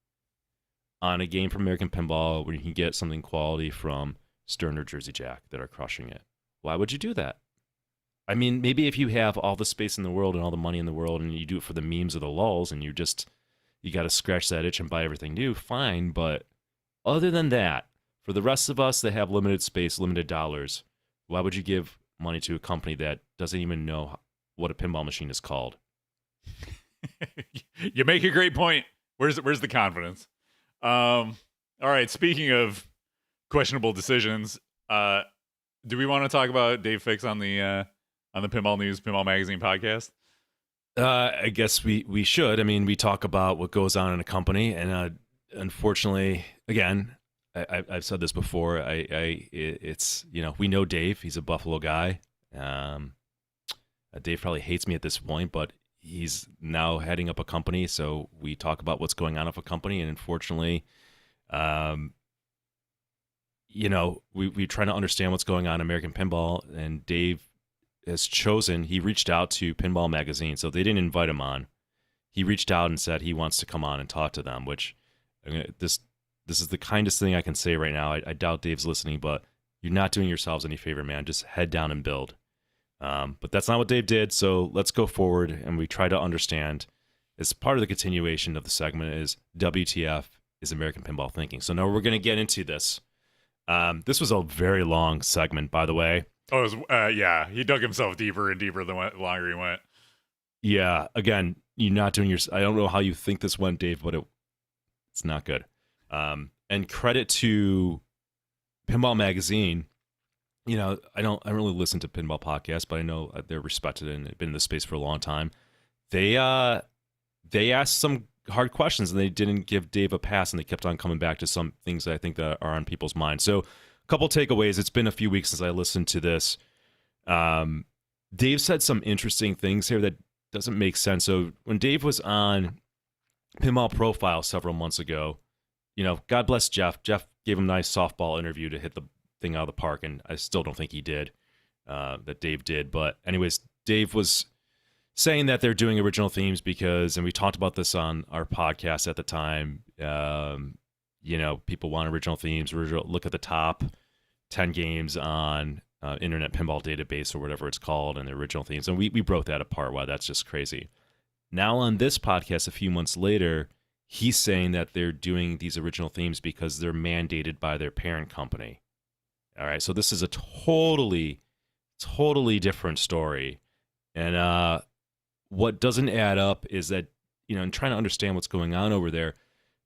on a game from American Pinball when you can get something quality from Stern or Jersey Jack that are crushing it? Why would you do that? I mean, maybe if you have all the space in the world and all the money in the world and you do it for the memes or the lulz and you got to scratch that itch and buy everything new, fine. But other than that, for the rest of us that have limited space, limited dollars, why would you give money to a company that doesn't even know what a pinball machine is called? You make a great point. Where's the confidence? All right, speaking of questionable decisions, do we want to talk about Dave Fix on the Pinball News, Pinball Magazine podcast? I guess we should. I mean, we talk about what goes on in a company, and unfortunately, again, I've said this before. It's we know Dave. He's a Buffalo guy. Dave probably hates me at this point, but he's now heading up a company, so we talk about what's going on with a company, and unfortunately, we try to understand what's going on in American Pinball, and Dave he reached out to Pinball Magazine, so they didn't invite him on. He reached out and said he wants to come on and talk to them, which this is the kindest thing I can say right now. I doubt Dave's listening, but you're not doing yourselves any favor, man. Just head down and build. But that's not what Dave did, so let's go forward, and we try to understand. As part of the continuation of the segment is WTF is American Pinball thinking. So now we're going to get into this. This was a very long segment, by the way. Oh, it was, yeah. He dug himself deeper and deeper the longer he went. Yeah, again, you're not doing your... I don't know how you think this went, Dave, but it's not good. And credit to Pinball Magazine. I don't really listen to pinball podcasts, but I know they're respected and have been in the space for a long time. They asked some hard questions, and they didn't give Dave a pass, and they kept on coming back to some things that I think that are on people's minds. So a couple takeaways. It's been a few weeks since I listened to this. Dave said some interesting things here that doesn't make sense. So when Dave was on Pinball Profile several months ago, God bless Jeff. Jeff gave him a nice softball interview to hit the thing out of the park, and I still don't think he did, that Dave did. But anyways, Dave was saying that they're doing original themes because, and we talked about this on our podcast at the time, people want original themes. Look at the top 10 games on Internet Pinball Database or whatever it's called, and the original themes. And we broke that apart. Wow, that's just crazy. Now on this podcast, a few months later, he's saying that they're doing these original themes because they're mandated by their parent company. All right, so this is a totally different story. And what doesn't add up is that, in trying to understand what's going on over there,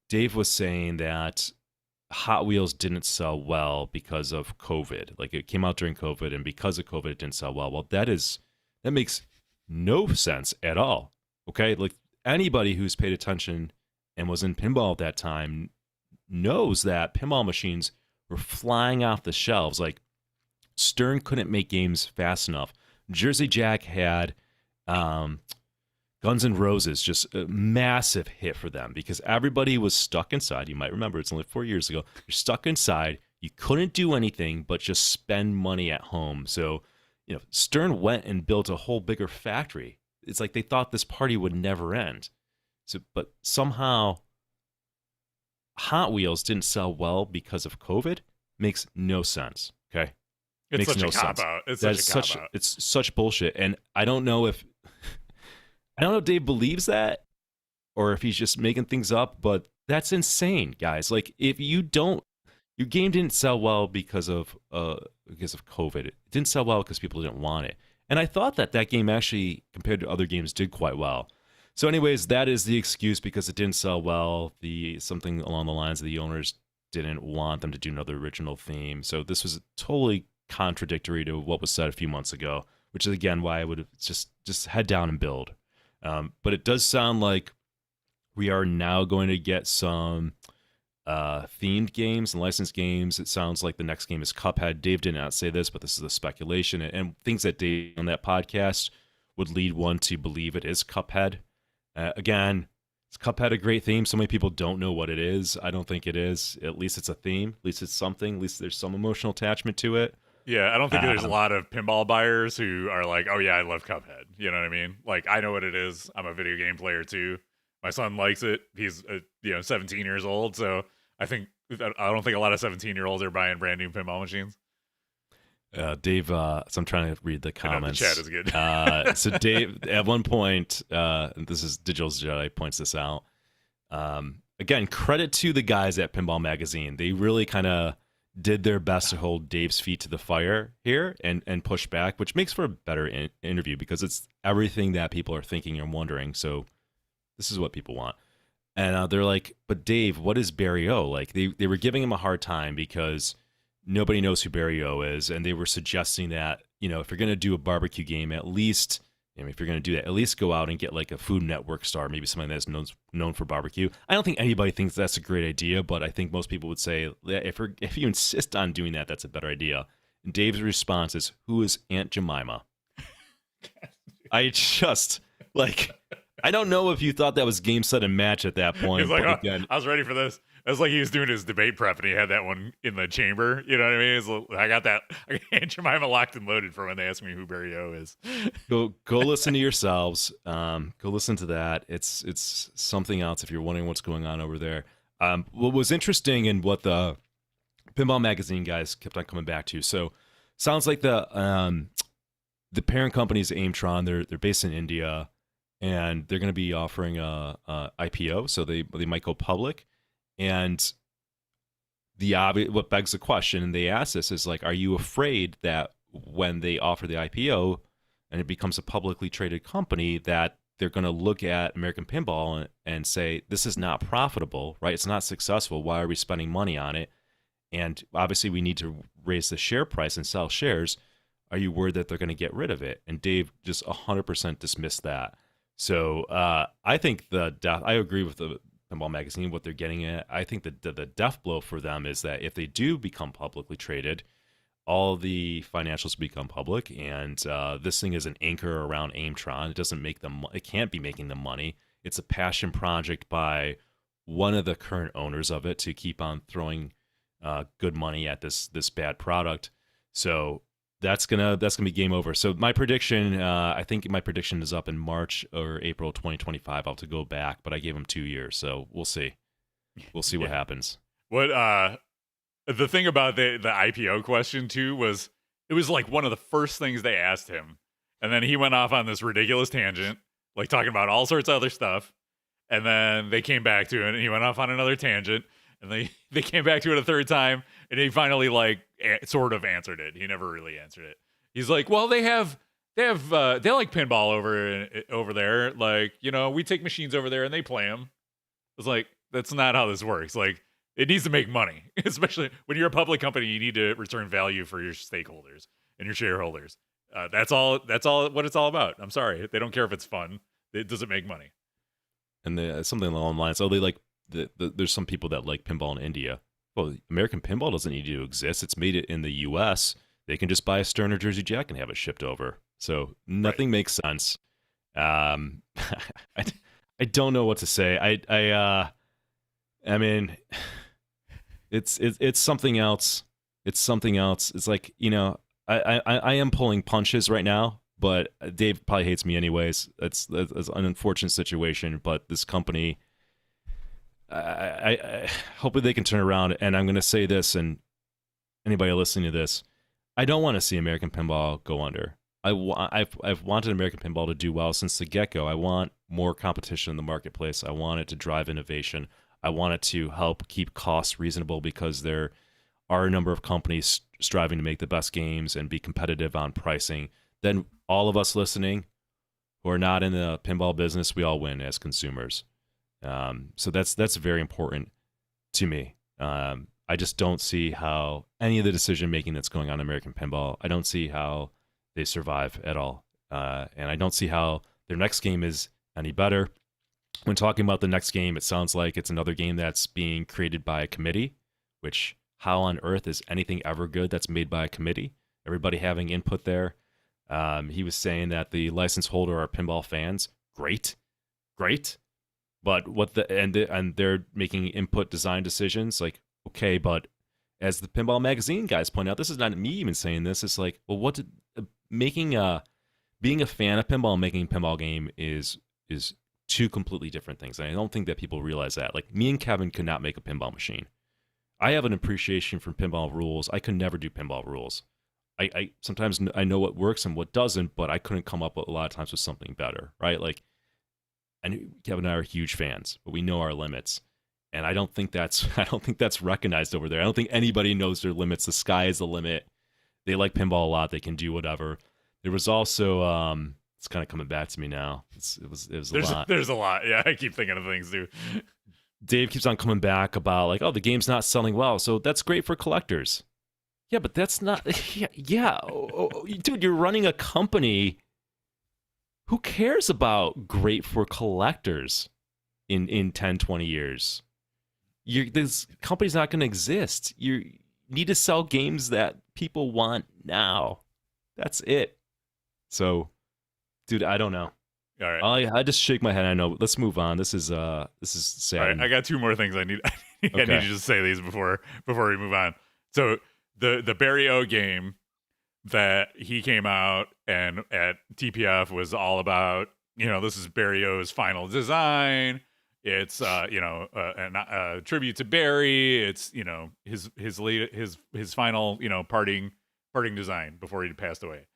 Dave was saying that Hot Wheels didn't sell well because of COVID. Like, it came out during COVID, and because of COVID, it didn't sell well. Well, that makes no sense at all. Okay, like, anybody who's paid attention and was in pinball at that time knows that pinball machines were flying off the shelves. Like, Stern couldn't make games fast enough. Jersey Jack had Guns N' Roses, just a massive hit for them because everybody was stuck inside. You might remember, it's only 4 years ago. You're stuck inside. You couldn't do anything but just spend money at home. So, Stern went and built a whole bigger factory. It's like they thought this party would never end. So, but somehow Hot Wheels didn't sell well because of COVID. Makes no sense. Okay, it's makes such no a cop sense. out. It's such bullshit, and I don't know if Dave believes that or if he's just making things up. But that's insane, guys. Like, if your game didn't sell well because of COVID. It didn't sell well because people didn't want it. And I thought that game actually, compared to other games, did quite well. So anyways, that is the excuse because it didn't sell well. Something along the lines of the owners didn't want them to do another original theme. So this was totally contradictory to what was said a few months ago, which is, again, why I would have just head down and build. But it does sound like we are now going to get some themed games and licensed games. It sounds like the next game is Cuphead. Dave did not say this, but this is a speculation. And things that Dave on that podcast would lead one to believe it is Cuphead. Again, is Cuphead a great theme? So many people don't know what it is. I don't think it is. At least it's a theme. At least it's something. At least there's some emotional attachment to it. Yeah, I don't think there's a lot of pinball buyers who are like, oh yeah, I love Cuphead. You know what I mean? Like, I know what it is. I'm a video game player too. My son likes it. He's 17 years old. So I don't think a lot of 17-year-olds are buying brand new pinball machines. Dave, so I'm trying to read the comments. The chat is good. So Dave, at one point, this is Digital Jedi points this out. Again, credit to the guys at Pinball Magazine. They really kind of did their best to hold Dave's feet to the fire here and push back, which makes for a better interview because it's everything that people are thinking and wondering. So this is what people want. And they're like, but Dave, what is Barrio? Like, they were giving him a hard time because nobody knows who Barrio is. And they were suggesting that, if you're going to do a barbecue game, at least I mean, if you're going to do that, at least go out and get like a Food Network star, maybe something that's known for barbecue. I don't think anybody thinks that's a great idea, but I think most people would say if you insist on doing that, that's a better idea. And Dave's response is, "Who is Aunt Jemima?" I just like, I don't know if you thought that was game, set, and match at that point. He's like, but oh, again, I was ready for this. It was like he was doing his debate prep and he had that one in the chamber. You know what I mean? I got Aunt Jemima locked and loaded for when they ask me who Barrio is. go listen to yourselves. Go listen to that. It's something else if you're wondering what's going on over there. What was interesting and what the Pinball Magazine guys kept on coming back to. So sounds like the parent company is Aimtron. They're based in India, and they're going to be offering a IPO. So they might go public. And what begs the question, and they asked this, is like, are you afraid that when they offer the IPO and it becomes a publicly traded company, that they're going to look at American Pinball and say, this is not profitable, right? It's not successful. Why are we spending money on it? And obviously we need to raise the share price and sell shares. Are you worried that they're going to get rid of it? And Dave just 100% dismissed that. So I think I agree with the Pinball Magazine, what they're getting at. I think the death blow for them is that if they do become publicly traded, all the financials become public, and this thing is an anchor around Aimtron. It doesn't make them. It can't be making them money. It's a passion project by one of the current owners of it to keep on throwing good money at this bad product. So that's gonna be game over. So my prediction, I think my prediction is up in March or April 2025. I'll have to go back, but I gave him 2 years, so we'll see. We'll see what happens. What the thing about the IPO question too was, it was like one of the first things they asked him, and then he went off on this ridiculous tangent, like talking about all sorts of other stuff, and then they came back to it, and he went off on another tangent. And they came back to it a third time, and he finally sort of answered it. He never really answered it. He's like, "Well, they like pinball over there. Like, you know, we take machines over there and they play them." It's like, that's not how this works. Like, it needs to make money, especially when you're a public company. You need to return value for your stakeholders and your shareholders. That's all what it's all about. I'm sorry, they don't care if it's fun. It doesn't make money. And something along the lines, they like. There's some people that like pinball in India. Well, American Pinball doesn't need to exist. It's made it in the U.S. They can just buy a Stern or Jersey Jack and have it shipped over. So nothing makes sense. I don't know what to say. I mean, it's something else. It's something else. It's like, you know, I am pulling punches right now, but Dave probably hates me anyways. That's an unfortunate situation. But this company, I hopefully they can turn around. And I'm going to say this, and anybody listening to this, I don't want to see American Pinball go under. I've wanted American Pinball to do well since the get-go. I want more competition in the marketplace. I want it to drive innovation. I want it to help keep costs reasonable, because there are a number of companies striving to make the best games and be competitive on pricing. Then all of us listening who are not in the pinball business, we all win as consumers. So that's very important to me. I just don't see how any of the decision making that's going on in American Pinball, I don't see how they survive at all. And I don't see how their next game is any better. When talking about the next game, it sounds like it's another game that's being created by a committee, which how on earth is anything ever good that's made by a committee? Everybody having input there. He was saying that the license holder are pinball fans. Great. But and they're making input design decisions. Like, okay, but as the Pinball Magazine guys point out, this is not me even saying this. It's like, well, being a fan of pinball and making a pinball game is two completely different things. And I don't think that people realize that. Like, me and Kevin could not make a pinball machine. I have an appreciation for pinball rules. I could never do pinball rules. I sometimes I know what works and what doesn't, but I couldn't come up with a lot of times with something better, right? Like, and Kevin and I are huge fans, but we know our limits. And I don't think that's recognized over there. I don't think anybody knows their limits. The sky is the limit. They like pinball a lot. They can do whatever. There was also it's kind of coming back to me now. It was a lot. There's a lot. Yeah, I keep thinking of things too. Dave keeps on coming back about like, oh, the game's not selling well, so that's great for collectors. Yeah, but that's not. Yeah. Oh, dude, you're running a company who cares about great for collectors in 10, 20 years? This company's not going to exist. You need to sell games that people want now. That's it. So, dude, I don't know. All right. I just shake my head. I know. Let's move on. This is sad. All right, I got two more things I need. I need Okay. to just say these before we move on. So the Barrio game that he came out and at TPF was all about, this is Barrio's final design. It's a tribute to Barry. It's his final parting design before he passed away.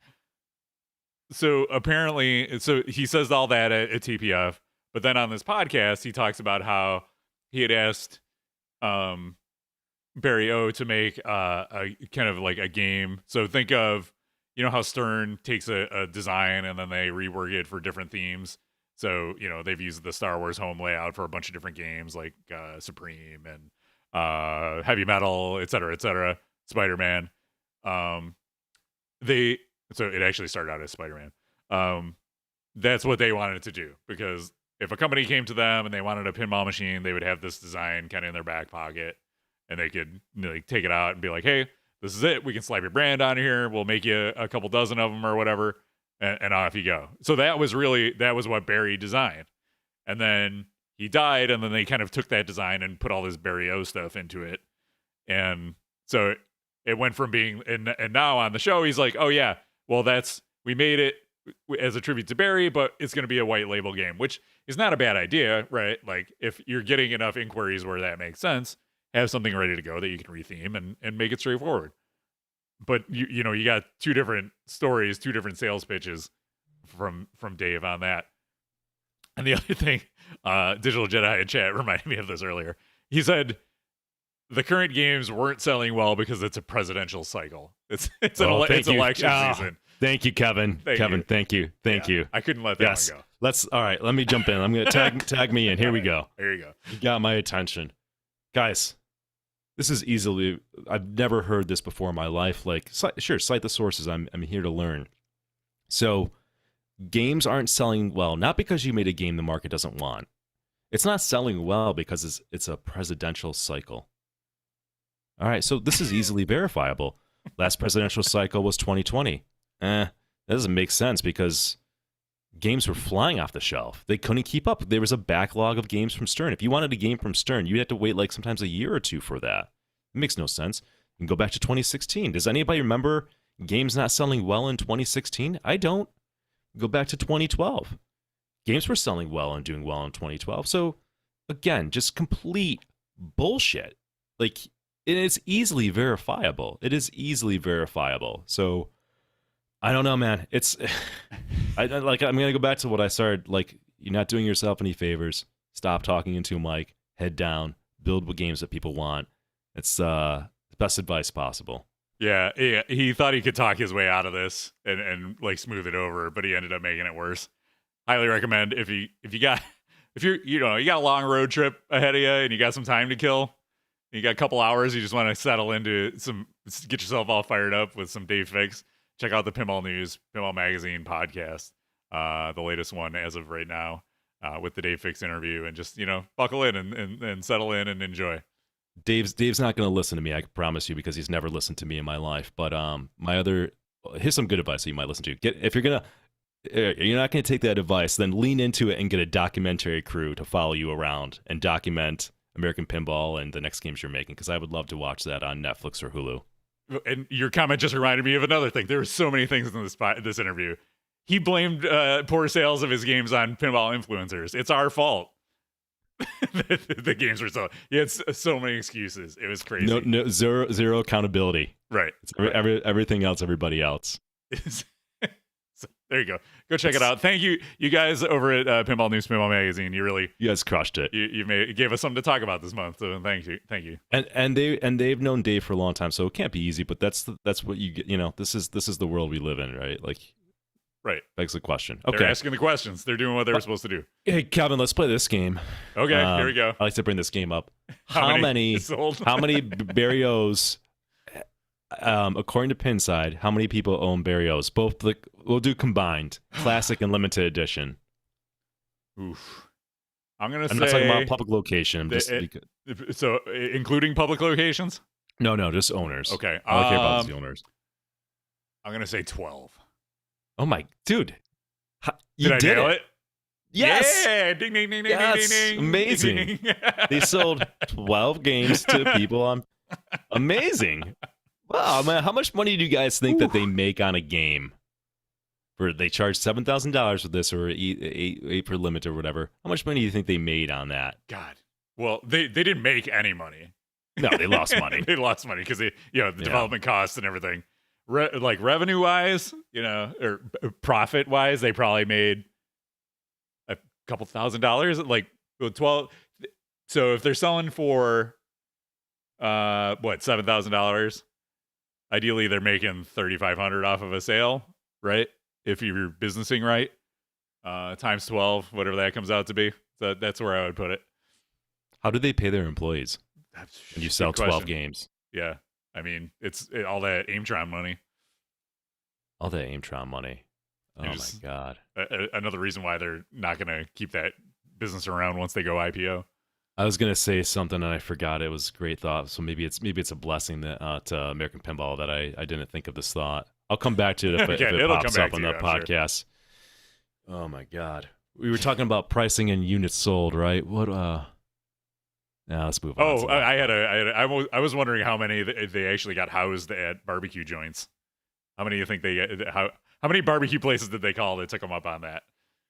So apparently, he says all that at TPF, but then on this podcast, he talks about how he had asked Barry O to make a kind of like a game. So think of, how Stern takes a design and then they rework it for different themes. So, they've used the Star Wars home layout for a bunch of different games like Supreme and Heavy Metal, et cetera, Spider-Man. So it actually started out as Spider-Man. That's what they wanted it to do, because if a company came to them and they wanted a pinball machine, they would have this design kind of in their back pocket, and they could take it out and be like, hey, this is it. We can slap your brand on here. We'll make you a couple dozen of them or whatever, and off you go. So that was what Barry designed. And then he died, and then they kind of took that design and put all this Barrio stuff into it. And so it went from being, and now on the show, he's like, oh yeah, well, we made it as a tribute to Barry, but it's going to be a white label game, which is not a bad idea, right? Like, if you're getting enough inquiries where that makes sense, have something ready to go that you can retheme and make it straightforward. But you got two different stories, two different sales pitches from Dave on that. And the other thing, Digital Jedi in chat reminded me of this earlier. He said the current games weren't selling well because it's a presidential cycle. It's election season. Thank you, Kevin. Thank you. I couldn't let that one go. All right, let me jump in. I'm going to tag me in. Here we go. There you go. You got my attention. Guys, this is easily, I've never heard this before in my life. Like, sure, cite the sources. I'm here to learn. So, games aren't selling well, not because you made a game the market doesn't want. It's not selling well because it's a presidential cycle. All right, so this is easily verifiable. Last presidential cycle was 2020. That doesn't make sense because games were flying off the shelf. They couldn't keep up. There was a backlog of games from Stern. If you wanted a game from Stern, you had to wait like sometimes a year or two for that. It makes no sense. You can go back to 2016. Does anybody remember games not selling well in 2016? I don't. Go back to 2012. Games were selling well and doing well in 2012. So, again, just complete bullshit. Like, it is easily verifiable. So, I don't know, man. I'm going to go back to what I started. Like, you're not doing yourself any favors. Stop talking into a mic. Head down. Build what games that people want. It's the best advice possible. Yeah. He thought he could talk his way out of this and like smooth it over, but he ended up making it worse. Highly recommend if you got a long road trip ahead of you and you got some time to kill. You got a couple hours. You just want to settle into get yourself all fired up with some Dave Fix. Check out the Pinball News, Pinball Magazine podcast, the latest one as of right now, with the Dave Fix interview, and just buckle in and settle in and enjoy. Dave's not going to listen to me, I can promise you, because he's never listened to me in my life. But here's some good advice that you might listen to. If you're not going to take that advice, then lean into it and get a documentary crew to follow you around and document American Pinball and the next games you're making, because I would love to watch that on Netflix or Hulu. And your comment just reminded me of another thing. There were so many things in this interview. He blamed poor sales of his games on pinball influencers. It's our fault. The games were so. He had so many excuses. It was crazy. No, zero accountability. Right. It's everything else, everybody else. So, there you go. Go check it out. Thank you guys over at Pinball News, Pinball Magazine. You guys crushed it. You gave us something to talk about this month. So thank you. And they've known Dave for a long time, so it can't be easy. But that's what you get. This is the world we live in, right? Like, right. Begs the question. Okay. They're asking the questions. They're doing what they were supposed to do. Hey, Kevin, let's play this game. Okay, here we go. I like to bring this game up. How many Barrios, according to Pinside, how many people own Barrios? Both we'll do combined, classic and limited edition. Oof. I'm not talking about public location. So including public locations? No, just owners. Okay. All I care about is the owners. I'm gonna say 12. Oh my dude. You Did I did nail it? Yes. Yeah. Ding ding ding ding Yes. ding ding. Amazing. Ding, ding. They sold 12 games to people. Amazing. Wow, man, how much money do you guys think that they make on a game? They charge $7,000 for this, or eight per limit, or whatever. How much money do you think they made on that? God. Well, they didn't make any money. No, they lost money. They lost money because the development costs and everything. Like revenue wise, or profit wise, they probably made a couple $1,000. Like 12. So if they're selling for $7,000, ideally they're making $3,500 off of a sale, right? If you're businessing right, times 12, whatever that comes out to be. So that's where I would put it. How do they pay their employees when you sell 12 question. games? Yeah. I mean, it's all that Aimtron money. All that Aimtron money. Oh, my God. Another reason why they're not going to keep that business around once they go IPO. I was going to say something and I forgot. It was a great thought. So maybe it's a blessing that to American Pinball that I didn't think of this thought. I'll come back to it if it pops up on the podcast. Sure. Oh, my God. We were talking about pricing and units sold, right? What? Now let's move on. Oh, I was wondering how many they actually got housed at barbecue joints. How many do you think how many barbecue places did they call that took them up on that?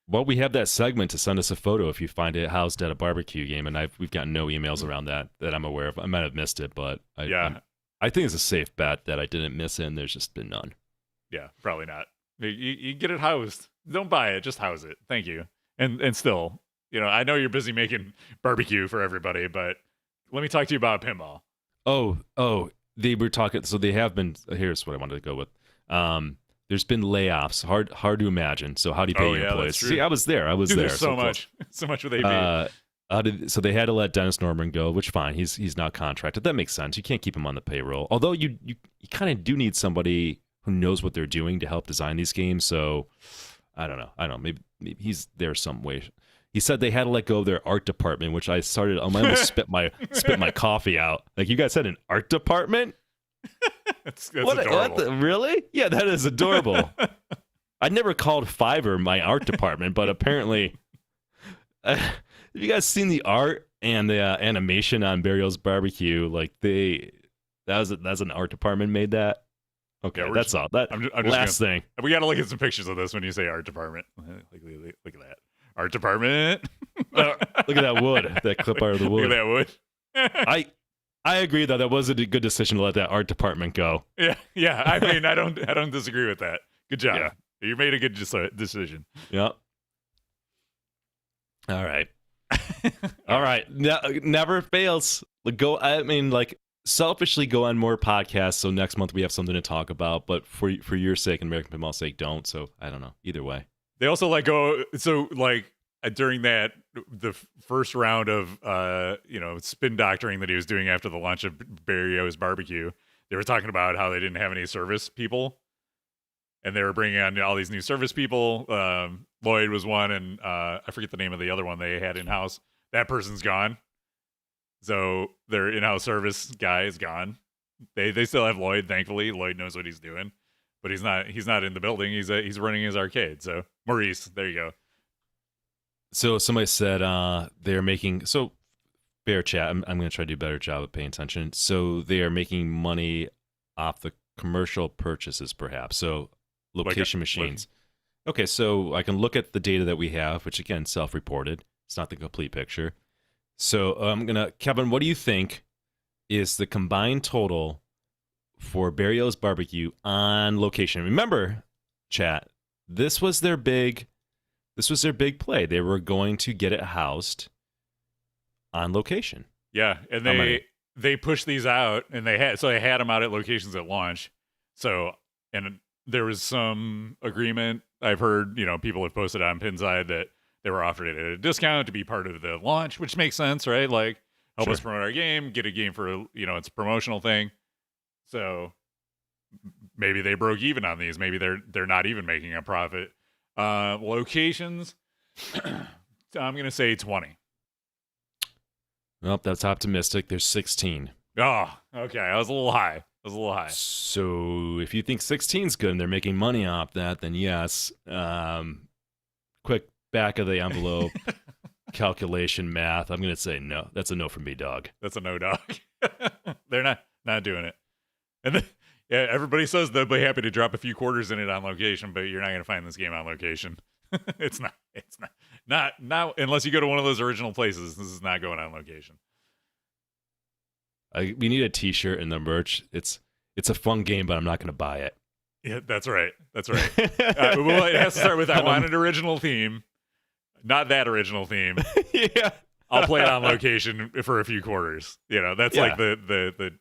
Well, we have that segment to send us a photo if you find it housed at a barbecue game, and we've gotten no emails around that I'm aware of. I might have missed it, but I think it's a safe bet that I didn't miss it, and there's just been none. Yeah, probably not. You get it housed. Don't buy it, just house it. Thank you. And still, I know you're busy making barbecue for everybody, but let me talk to you about pinball. Oh, they were talking. So they have been. Here's what I wanted to go with. There's been layoffs. Hard to imagine. So how do you pay your employees? See, I was there. Dude, there. So much with AP. So they had to let Dennis Norman go, which fine. He's not contracted. That makes sense. You can't keep him on the payroll. Although you kind of do need somebody who knows what they're doing to help design these games. So I don't know. Maybe he's there some way. He said they had to let go of their art department, which I almost spit my coffee out. Like, you guys had an art department? That's adorable. Really? Yeah, that is adorable. I never called Fiverr my art department, but apparently, have you guys seen the art and the animation on Barrio's Barbecue? Like that's an art department made that. Okay, yeah, that's all. I'm last thing. We got to look at some pictures of this when you say art department. Look at that. Art department. Look at that wood. That clip art of the wood. Look at that wood. I agree that was a good decision to let that art department go. Yeah. I mean, I don't disagree with that. Good job. Yeah. You made a good decision. Yep. All right. All right. Never fails. Selfishly go on more podcasts, so next month we have something to talk about. But for your sake and American Pinball's sake, don't. So I don't know. Either way. They also let go. So during the first round of spin doctoring that he was doing after the launch of Barrio's Barbecue, they were talking about how they didn't have any service people, and they were bringing on all these new service people. Lloyd was one, and I forget the name of the other one they had in house. That person's gone, so their in-house service guy is gone. They still have Lloyd. Thankfully, Lloyd knows what he's doing, but he's not in the building. He's running his arcade. So Maurice, there you go. So somebody said they're making fair chat. I'm going to try to do a better job of paying attention. So they are making money off the commercial purchases, perhaps. So location machines. Okay, so I can look at the data that we have, which again, self-reported. It's not the complete picture. So Kevin, what do you think is the combined total for Barrio's Barbecue on location? Remember, chat, this was their big play. They were going to get it housed on location. Yeah, and they pushed these out, and they had them out at locations at launch. So, and there was some agreement. I've heard, people have posted on Pinside that they were offered it at a discount to be part of the launch, which makes sense, right? Like, help us promote our game, get a game for, it's a promotional thing. So maybe they broke even on these. Maybe they're not even making a profit. Locations, I'm gonna say 20. Well, that's optimistic. There's 16. Oh, okay. I was a little high. So if you think 16's good and they're making money off that, then yes. Quick back of the envelope calculation math. I'm gonna say no. That's a no from me, dog. That's a no, dog. They're not doing it. And then, yeah, everybody says they'll be happy to drop a few quarters in it on location, but you're not gonna find this game on location. It's not unless you go to one of those original places. This is not going on location. We need a T-shirt and the merch. It's a fun game, but I'm not gonna buy it. Yeah, that's right. Well, it has to start with I want an original theme, not that original theme. Yeah, I'll play it on location for a few quarters. That's like the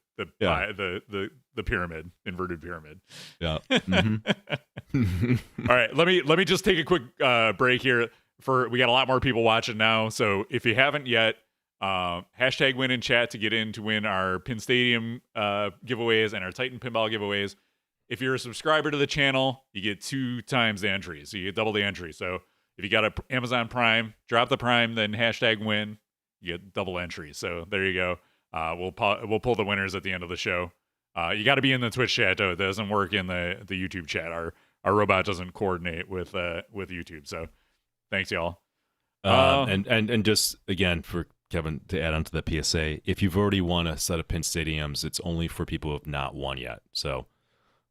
pyramid, inverted pyramid. Yeah. Mm-hmm. All right, let me just take a quick break here. We got a lot more people watching now, so if you haven't yet, hashtag win in chat to get in to win our Pin Stadium giveaways and our Titan Pinball giveaways. If you're a subscriber to the channel, you get 2 times the entry, so you get double the entry. So if you got a Amazon Prime, drop the Prime, then hashtag win, you get double entry. So there you go. We'll pull the winners at the end of the show. You got to be in the Twitch chat though. It doesn't work in the YouTube chat. Our robot doesn't coordinate with YouTube. So thanks y'all. And just again for Kevin to add on to the PSA, if you've already won a set of Pin Stadiums, it's only for people who have not won yet. So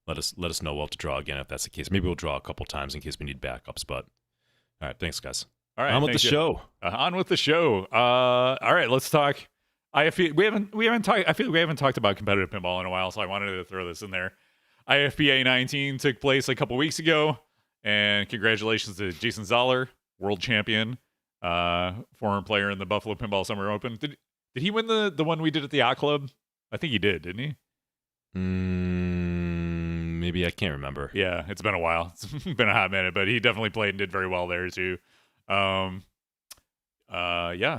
let us know we'll have to draw again if that's the case. Maybe we'll draw a couple times in case we need backups. But all right, thanks guys. All right, on with the show. On with the show. All right, let's talk. We haven't talked. I feel like we haven't talked about competitive pinball in a while, so I wanted to throw this in there. IFPA 19 took place a couple weeks ago, and congratulations to Jason Zoller, world champion, former player in the Buffalo Pinball Summer Open. Did he win the one we did at the Yacht Club? I think he did, didn't he? Maybe I can't remember. Yeah, it's been a while. It's been a hot minute, but he definitely played and did very well there too. Yeah,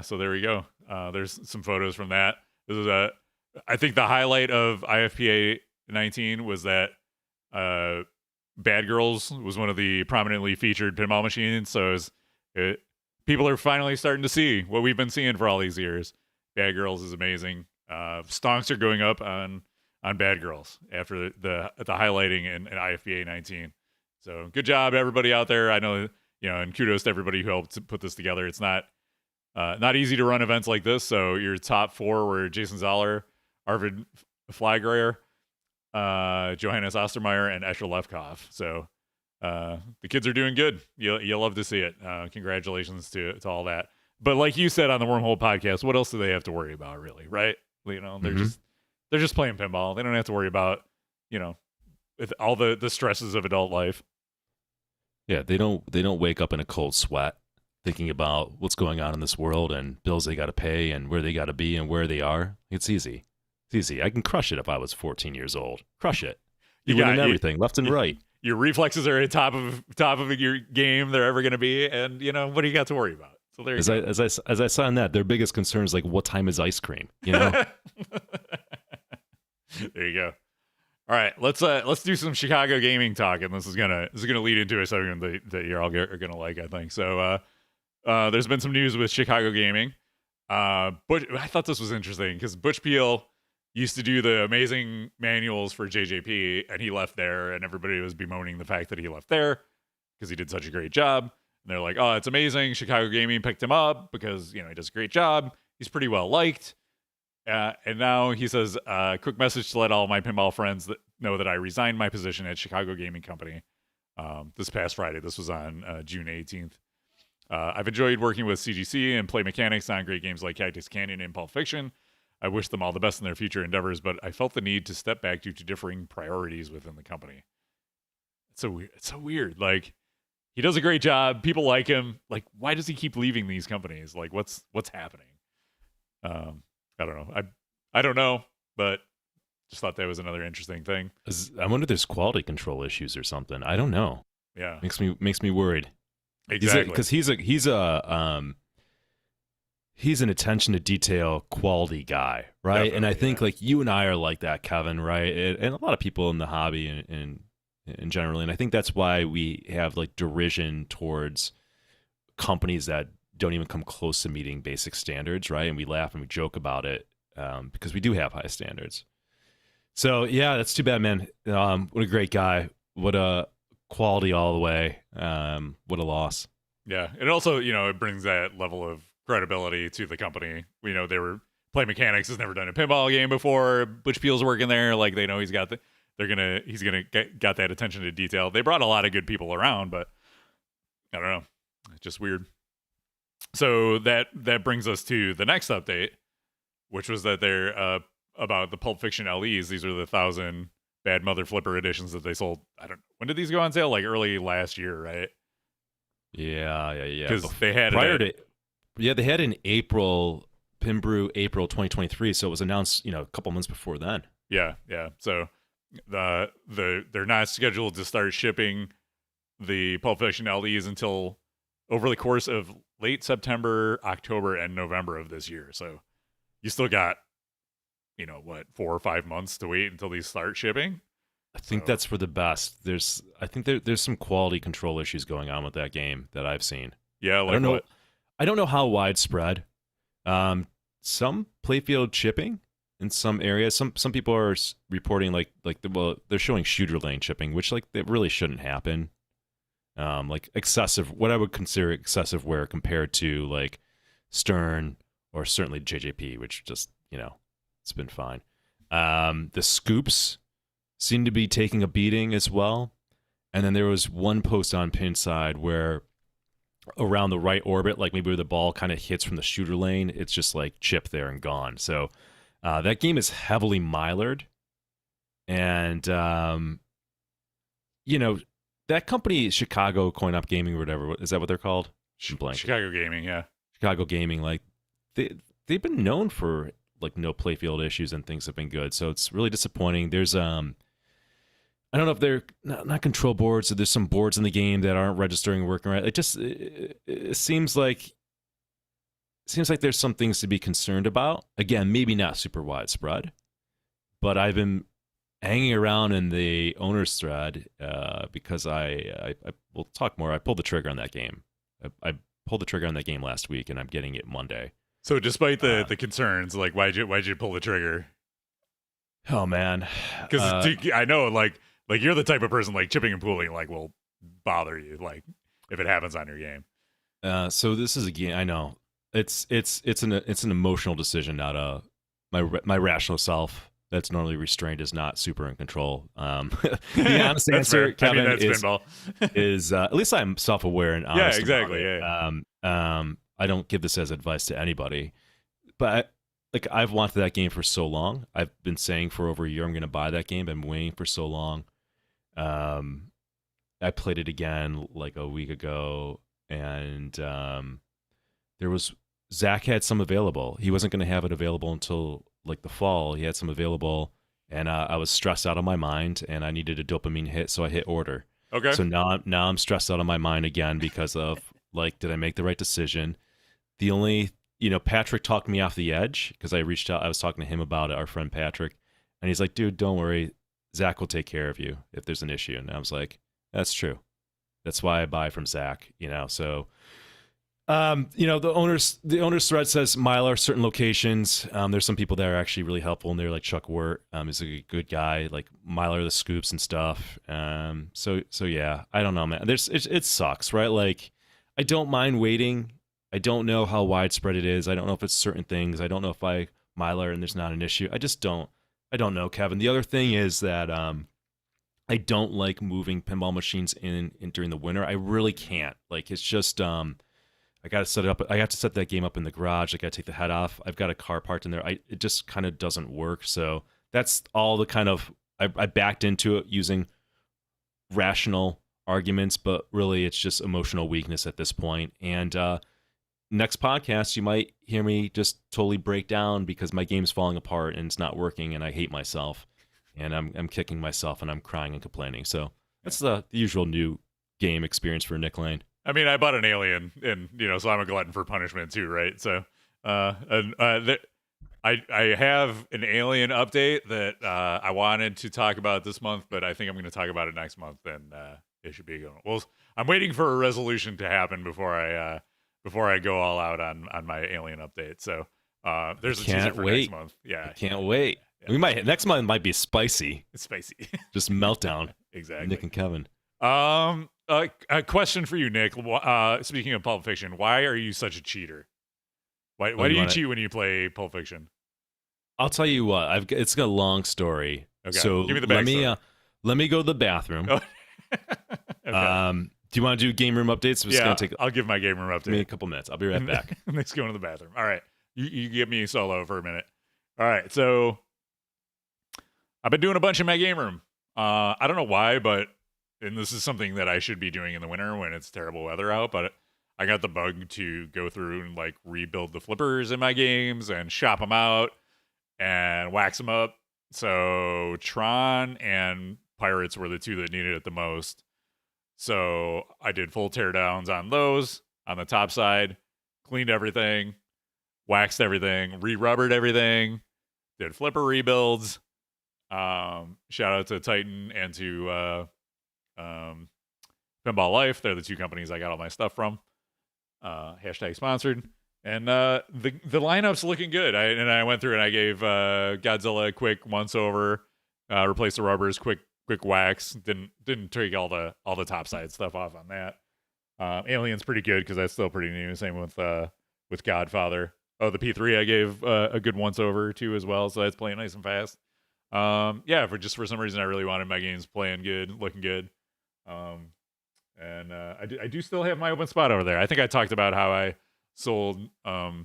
so there we go. There's some photos from that. This is I think the highlight of IFPA 19 was that Bad Girls was one of the prominently featured pinball machines. So people are finally starting to see what we've been seeing for all these years. Bad Girls is amazing. Stonks are going up on Bad Girls after the highlighting in IFPA 19. So good job, everybody out there. I know, and kudos to everybody who helped put this together. It's not easy to run events like this. So your top 4 were Jason Zoller, Arvid Flygreier, Johannes Ostermeyer, and Escher Lefkoff. So the kids are doing good. You'll love to see it. Congratulations to all that. But like you said on the Wormhole podcast, what else do they have to worry about, really? Right? They're just playing pinball. They don't have to worry about with all the stresses of adult life. Yeah, they don't wake up in a cold sweat thinking about what's going on in this world and bills they got to pay and where they got to be and where they are. It's easy. It's easy. I can crush it if I was 14 years old. Crush it. You win everything, left and right. Your reflexes are at top of your game they're ever going to be, and what do you got to worry about? So there you go. As I saw in that, their biggest concern is like, what time is ice cream? There you go. All right, let's do some Chicago gaming talk, and this is gonna lead into a segment that you're all gonna like, I think. So there's been some news with Chicago gaming. But I thought this was interesting because Butch Peel used to do the amazing manuals for JJP, and he left there, and everybody was bemoaning the fact that he left there because he did such a great job. And they're like, oh, it's amazing. Chicago Gaming picked him up because, he does a great job. He's pretty well liked. And now he says, quick message to let all my pinball friends know that I resigned my position at Chicago Gaming Company this past Friday. This was on June 18th. I've enjoyed working with CGC and Play Mechanics on great games like Cactus Canyon and Pulp Fiction. I wish them all the best in their future endeavors, but I felt the need to step back due to differing priorities within the company. It's so weird. Like, he does a great job. People like him. Like, why does he keep leaving these companies? Like, what's happening? I don't know. I don't know, but just thought that was another interesting thing. I wonder if there's quality control issues or something. I don't know. Yeah, makes me worried. Exactly, because he's a he's an attention to detail quality guy, right? Definitely, and I think like you and I are like that, Kevin, right? And a lot of people in the hobby and generally, and I think that's why we have like derision towards companies that don't even come close to meeting basic standards, right? And we laugh and we joke about it because we do have high standards. So yeah, that's too bad, man. What a great guy. What a quality all the way. What a loss. Yeah, and also, it brings that level of credibility to the company. We know Play Mechanics has never done a pinball game before. Butch Peel's working there, like they know he's got got that attention to detail. They brought a lot of good people around, but I don't know, it's just weird. So that brings us to the next update, which was that they're about the Pulp Fiction LEs. These are the 1,000 Bad Mother Flipper editions that they sold. When did these go on sale? Like early last year, right? Yeah. Because they had they had in April, Pinbrew April 2023. So it was announced, a couple months before then. Yeah. So they're not scheduled to start shipping the Pulp Fiction LEs until over the course of late September, October, and November of this year. So you still got, 4 or 5 months to wait until these start shipping. I think that's for the best. I think there's some quality control issues going on with that game that I've seen. Yeah, like I don't know how widespread. Some playfield chipping in some areas. Some people are reporting they're showing shooter lane chipping, which like it really shouldn't happen. Like excessive, what I would consider excessive wear compared to like Stern or certainly JJP, which just it's been fine. The scoops seem to be taking a beating as well. And then there was one post on Pinside where around the right orbit, like maybe where the ball kind of hits from the shooter lane, it's just like chipped there and gone. So that game is heavily milered. And, that company, Chicago Coin Op Gaming or whatever, is that what they're called? Chicago Gaming, yeah. Chicago Gaming, like they've been known for like no playfield issues and things have been good. So it's really disappointing. There's I don't know if they're not control boards. So there's some boards in the game that aren't registering working right. It seems like there's some things to be concerned about. Again, maybe not super widespread, but I've been hanging around in the owner's thread because I will talk more. I pulled the trigger on that game. I pulled the trigger on that game last week, and I'm getting it Monday. So despite the concerns, like why'd you pull the trigger? Oh man, because I know like you're the type of person like chipping and pooling like will bother you like if it happens on your game. So this is a game. I know it's an emotional decision, not my rational self that's normally restrained is not super in control. The honest answer, Kevin, is at least I'm self-aware and honest. Yeah, exactly. Yeah. I don't give this as advice to anybody, but I've wanted that game for so long. I've been saying for over a year I'm going to buy that game. I've been waiting for so long. I played it again like a week ago, and Zach had some available. He wasn't going to have it available until like the fall. He had some available, and I was stressed out of my mind, and I needed a dopamine hit, so I hit order. Okay. So now I'm stressed out of my mind again because of like, did I make the right decision? The only, Patrick talked me off the edge because I reached out. I was talking to him about it, our friend Patrick, and he's like, dude, don't worry. Zach will take care of you if there's an issue. And I was like, that's true. That's why I buy from Zach, So, the owner's thread says Mylar certain locations. There's some people that are actually really helpful, and they're like Chuck Wirt. He's a good guy, like Mylar the scoops and stuff. So yeah, I don't know, man. It sucks, right? Like, I don't mind waiting. I don't know how widespread it is. I don't know if it's certain things. I don't know if Mylar and there's not an issue. I don't know, Kevin. The other thing is that I don't like moving pinball machines in during the winter. I really can't. Like, it's just I got to set it up. I have to set that game up in the garage. I got to take the head off. I've got a car parked in there. It just kind of doesn't work. So that's all the kind of I backed into it using rational arguments, but really it's just emotional weakness at this point. And next podcast, you might hear me just totally break down because my game's falling apart and it's not working, and I hate myself, and I'm kicking myself, and I'm crying and complaining. So that's the usual new game experience for Nick Lane. I mean, I bought an Alien, and so I'm a glutton for punishment too, right? So I have an Alien update that I wanted to talk about this month, but I think I'm going to talk about it next month, and it should be going. Well, I'm waiting for a resolution to happen before I go all out on my Alien update. So there's a teaser for next month. Yeah, I can't wait. Yeah. We might next month might be spicy. It's spicy. Just meltdown. Exactly. Nick and Kevin. A question for you, Nick. Speaking of Pulp Fiction, why are you such a cheater? Why do you cheat when you play Pulp Fiction? I'll tell you what. It's a long story. Okay. So give me the backstory. Let me go to the bathroom. Okay. Do you want to do game room updates? I'll give my game room update. Give me a couple minutes. I'll be right back. Nick's going to the bathroom. All right. You give me solo for a minute. All right. So I've been doing a bunch in my game room. I don't know why, and this is something that I should be doing in the winter when it's terrible weather out, but I got the bug to go through and like rebuild the flippers in my games and shop them out and wax them up. So Tron and Pirates were the two that needed it the most. So I did full teardowns on those on the top side, cleaned everything, waxed everything, re-rubbered everything, did flipper rebuilds. Shout out to Titan and to Pinball Life. They're the two companies I got all my stuff from. Hashtag sponsored. And the lineup's looking good. I went through and I gave Godzilla a quick once over, replaced the rubbers, quick wax. Didn't take all the top side stuff off on that. Alien's pretty good because that's still pretty new. Same with Godfather. Oh, the P3 I gave a good once over too as well. So that's playing nice and fast. For some reason I really wanted my games playing good, looking good. I do still have my open spot over there. I think I talked about how I sold Roadshow.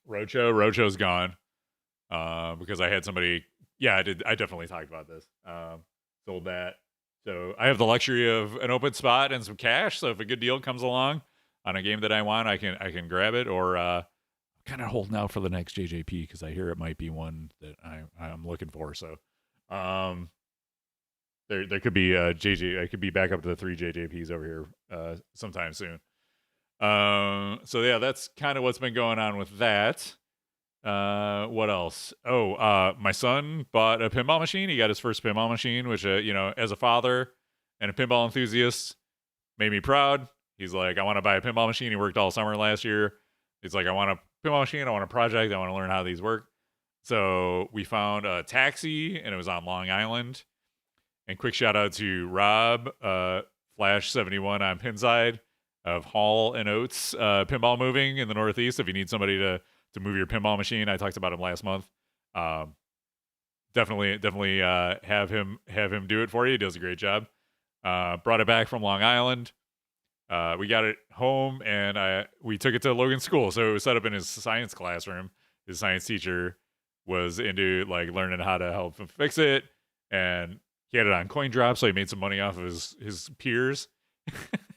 Roadshow's gone because I had somebody. Yeah, I did. I definitely talked about this. Sold that. So I have the luxury of an open spot and some cash. So if a good deal comes along on a game that I want, I can grab it. Or kind of holding out for the next JJP because I hear it might be one that I'm looking for. So there could be I could be back up to the 3 JJPs over here sometime soon. So yeah, that's kind of what's been going on with that. What else? My son bought a pinball machine. He got his first pinball machine, which as a father and a pinball enthusiast, made me proud. He's like, I want to buy a pinball machine. He worked all summer last year. He's like, I want a pinball machine. I want a project. I want to learn how these work. So we found a taxi, and it was on Long Island. And quick shout out to Rob, Flash71 on Pinside of Hall and Oates Pinball Moving in the Northeast. If you need somebody to move your pinball machine, I talked about him last month. Definitely have him do it for you. He does a great job. Brought it back from Long Island. We got it home, and we took it to Logan's school. So it was set up in his science classroom. His science teacher was into like learning how to help him fix it, and he had it on coin drop, so he made some money off of his peers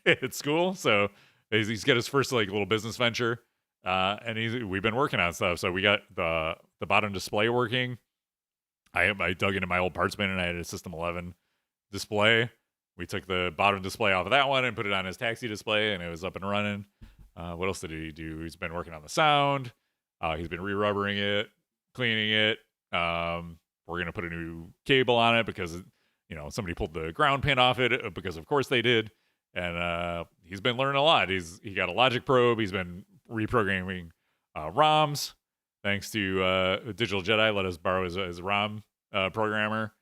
at school. So he's got his first like little business venture, and we've been working on stuff. So we got the bottom display working. I dug into my old parts bin, and I had a System 11 display. We took the bottom display off of that one and put it on his taxi display, and it was up and running. What else did he do? He's been working on the sound. He's been re-rubbering it, cleaning it. We're going to put a new cable on it because, somebody pulled the ground pin off it because, of course, they did. And he's been learning a lot. He got a logic probe. He's been reprogramming ROMs. Thanks to Digital Jedi, let us borrow his ROM programmer.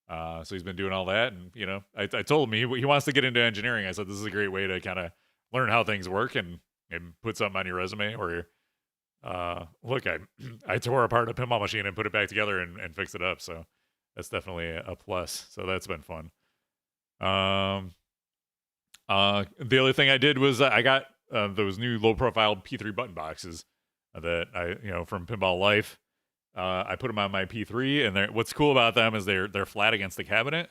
So he's been doing all that, and I told him he wants to get into engineering. I said this is a great way to kind of learn how things work and put something on your resume. Or look, I tore apart a pinball machine and put it back together and fixed it up. So that's definitely a plus. So that's been fun. The other thing I did was I got those new low profile P3 button boxes that I from Pinball Life. I put them on my P3, and what's cool about them is they're flat against the cabinet.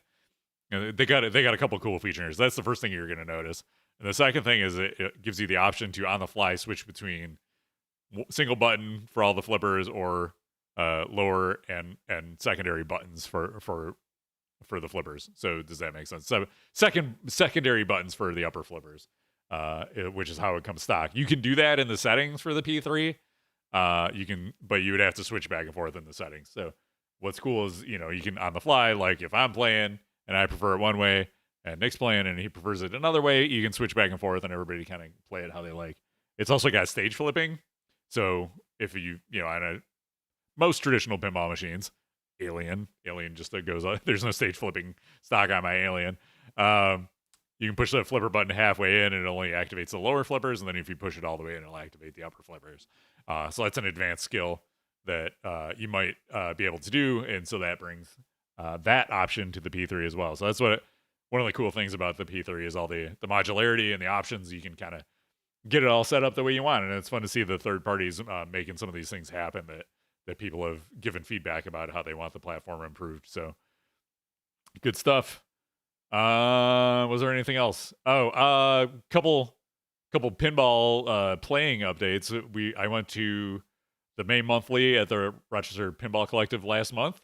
They got a couple cool features. That's the first thing you're going to notice. And the second thing is it gives you the option to on the fly switch between single button for all the flippers or lower and secondary buttons for the flippers. So does that make sense? So secondary buttons for the upper flippers, which is how it comes stock. You can do that in the settings for the P3. but you would have to switch back and forth in the settings. So what's cool is, you can on the fly, like if I'm playing and I prefer it one way and Nick's playing and he prefers it another way, you can switch back and forth and everybody kind of play it how they like. It's also got stage flipping. So if on most traditional pinball machines, Alien just goes on. There's no stage flipping stock on my Alien. You can push the flipper button halfway in and it only activates the lower flippers. And then if you push it all the way in, it'll activate the upper flippers. So that's an advanced skill that you might be able to do. And so that brings that option to the P3 as well. So that's one of the cool things about the P3 is all the modularity and the options. You can kind of get it all set up the way you want. And it's fun to see the third parties making some of these things happen that people have given feedback about how they want the platform improved. So good stuff. Was there anything else? Couple pinball playing updates. I went to the May monthly at the Rochester Pinball Collective last month.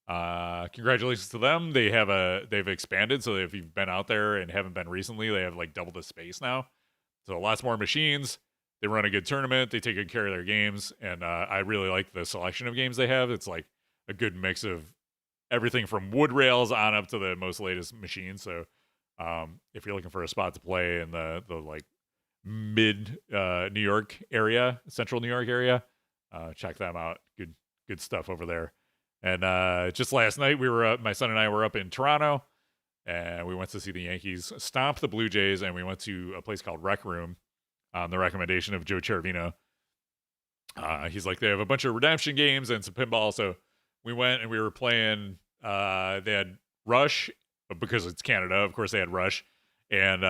Congratulations to them. They've expanded, so if you've been out there and haven't been recently, they have like double the space now. So lots more machines. They run a good tournament. They take good care of their games, and I really like the selection of games they have. It's like a good mix of everything from wood rails on up to the most latest machines. So if you're looking for a spot to play in the like mid New York area, central New York area, check them out. Good stuff over there. And just last night my son and I were up in Toronto, and we went to see the Yankees stomp the Blue Jays, and we went to a place called Rec Room on the recommendation of Joe Cherovino. He's like, they have a bunch of redemption games and some pinball. So we went and we were playing, they had Rush, because it's Canada, of course they had Rush, and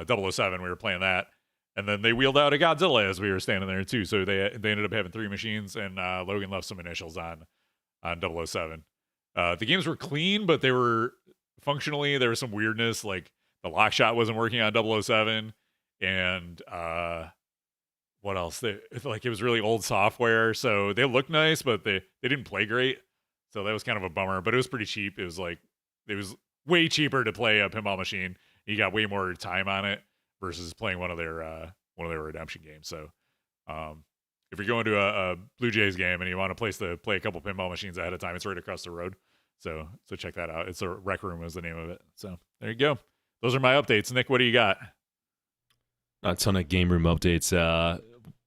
007, we were playing that. And then they wheeled out a Godzilla as we were standing there too. So they ended up having 3 machines, and Logan left some initials on 007. The games were clean, but they were functionally, there was some weirdness, like the lock shot wasn't working on 007. And what else? It was really old software, so they looked nice, but they didn't play great. So that was kind of a bummer. But it was pretty cheap. It was way cheaper to play a pinball machine. You got way more time on it versus playing one of their redemption games. So if you're going to a Blue Jays game and you want a place to play a couple pinball machines ahead of time, it's right across the road. So check that out. It's a Rec Room is the name of it. So there you go. Those are my updates. Nick, what do you got? A ton of game room updates.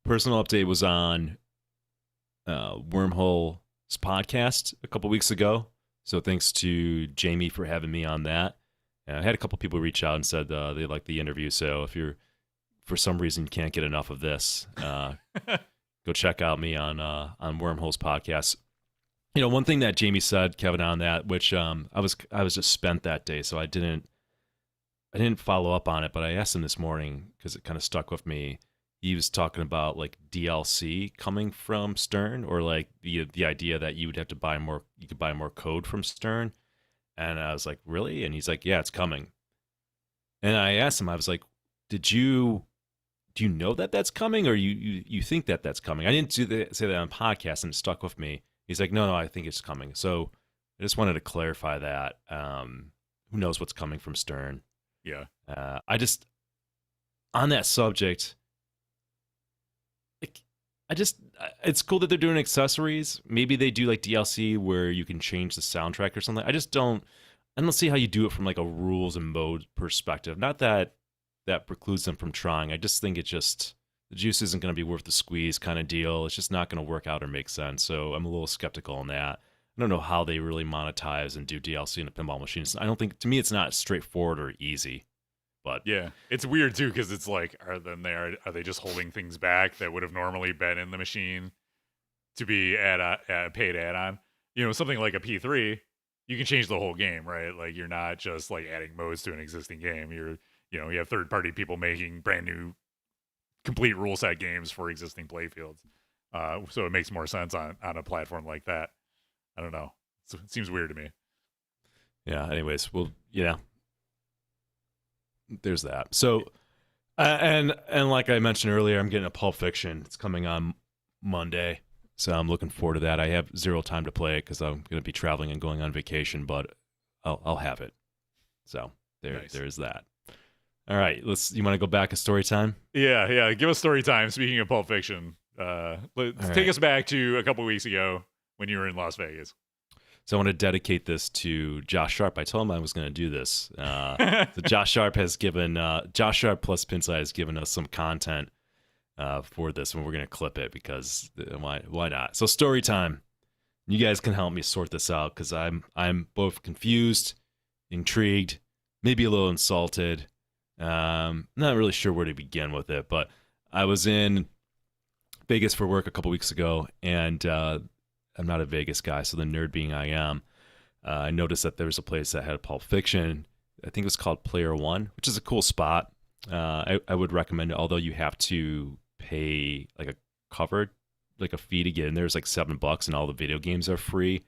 Personal update was on Wormhole's podcast a couple weeks ago. So thanks to Jamie for having me on that. I had a couple people reach out and said they liked the interview. So if you're, for some reason, can't get enough of this, go check out me on Wormhole's podcast. One thing that Jamie said, Kevin, on that, which I was just spent that day, so I didn't follow up on it, but I asked him this morning because it kind of stuck with me. He was talking about like DLC coming from Stern, or like the idea that you would have to buy more. You could buy more code from Stern, and I was like, really? And he's like, yeah, it's coming. And I asked him, I was like, do you know that that's coming, or you think that that's coming? I didn't say that on podcast, and it stuck with me. He's like, no, I think it's coming. So I just wanted to clarify that. Who knows what's coming from Stern? Yeah. On that subject, it's cool that they're doing accessories. Maybe they do like DLC where you can change the soundtrack or something. I don't see how you do it from like a rules and mode perspective. Not that precludes them from trying. I just think the juice isn't going to be worth the squeeze kind of deal. It's just not going to work out or make sense. So I'm a little skeptical on that. I don't know how they really monetize and do DLC in a pinball machine. I don't think, to me, it's not straightforward or easy. But yeah, it's weird too, because it's like, are they just holding things back that would have normally been in the machine to be a paid add-on? Something like a P3, you can change the whole game, right? Like you're not just like adding modes to an existing game. You have third-party people making brand new, complete rule set games for existing playfields. So it makes more sense on a platform like that. I don't know. It seems weird to me. Yeah. Anyways, there's that. So, and like I mentioned earlier, I'm getting a Pulp Fiction. It's coming on Monday, so I'm looking forward to that. I have zero time to play it because I'm going to be traveling and going on vacation, but I'll have it. So there's that. All right, you want to go back to story time? Yeah. Give us story time. Speaking of Pulp Fiction, Take us back to a couple weeks ago when you were in Las Vegas. So I want to dedicate this to Josh Sharp. I told him I was going to do this. So Josh Sharp has given Josh Sharp plus Pinside has given us some content for this, and we're going to clip it because why not? So story time. You guys can help me sort this out because I'm both confused, intrigued, maybe a little insulted. Not really sure where to begin with it, but I was in Vegas for work a couple weeks ago, and I'm not a Vegas guy, so the nerd being I am, I noticed that there was a place that had a Pulp Fiction. I think it was called Player One, which is a cool spot. I would recommend it, although you have to pay like a fee to get in. There's like $7, and all the video games are free,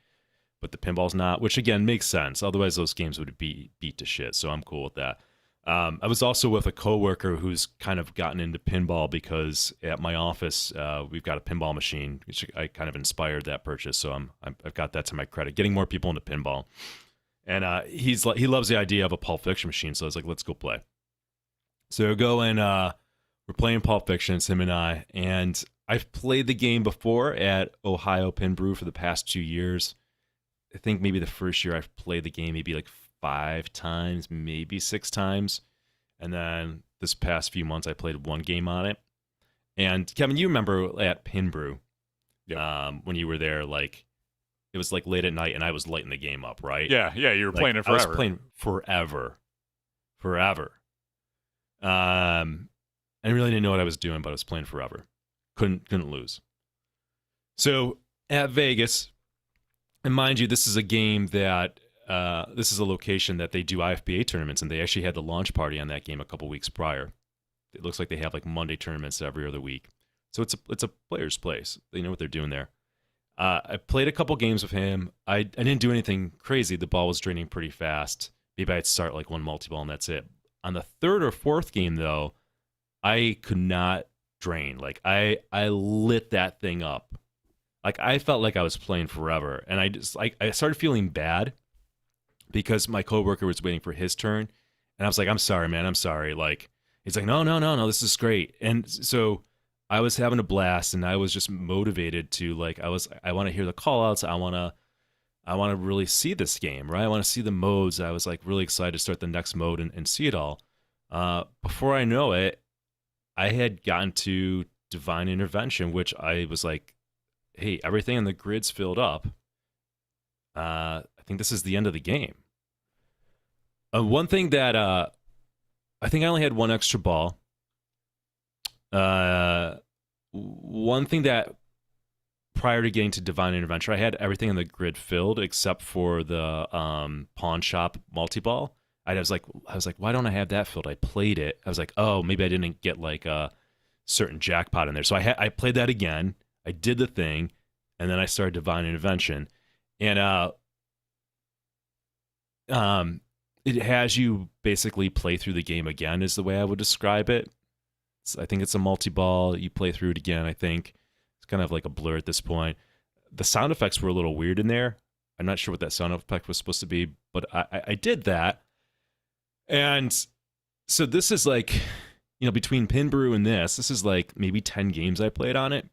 but the pinball's not, which again makes sense. Otherwise, those games would be beat to shit. So I'm cool with that. I was also with a coworker who's kind of gotten into pinball because at my office we've got a pinball machine, which I kind of inspired that purchase. So I've got that to my credit, getting more people into pinball. And he loves the idea of a Pulp Fiction machine, so I was like, let's go play. So we go and we're playing Pulp Fiction, it's him and I, and I've played the game before at Ohio Pin Brew for the past 2 years. I think maybe the first year I've played the game maybe like 5 times, maybe 6 times. And then this past few months, I played one game on it. And Kevin, you remember at Pin Brew, when you were there, like it was like late at night and I was lighting the game up, right? Yeah, you were playing it forever. I was playing forever. I really didn't know what I was doing, but I was playing forever. Couldn't lose. So at Vegas, and mind you, this is a game that this is a location that they do IFPA tournaments, and they actually had the launch party on that game a couple weeks prior. It looks like they have like Monday tournaments every other week. So it's a player's place. They know what they're doing there. I played a couple games with him. I didn't do anything crazy. The ball was draining pretty fast. Maybe I'd start like one multi-ball and that's it. On the third or fourth game, though, I could not drain. Like I lit that thing up. Like I felt like I was playing forever, and I started feeling bad because my coworker was waiting for his turn, and I was like, "I'm sorry, man. I'm sorry." Like he's like, "No, this is great." And so I was having a blast, and I was just motivated to like I want to hear the call outs. I want to really see this game, right? I want to see the modes. I was like really excited to start the next mode and see it all. Before I know it, I had gotten to Divine Intervention, which I was like, hey, everything on the grid's filled up. I think this is the end of the game. One thing that I think I only had one extra ball. One thing that prior to getting to Divine Intervention, I had everything on the grid filled except for the pawn shop multi-ball. I was like, why don't I have that filled? I played it. I was like, oh, maybe I didn't get like a certain jackpot in there. So I played that again. I did the thing, and then I started Divine Intervention, and it has you basically play through the game again, is the way I would describe it. I think it's a multi-ball. You play through it again. I think it's kind of like a blur at this point. The sound effects were a little weird in there. I'm not sure what that sound effect was supposed to be, but I did that. And so this is like, between Pin Brew and this is like maybe 10 games I played on it.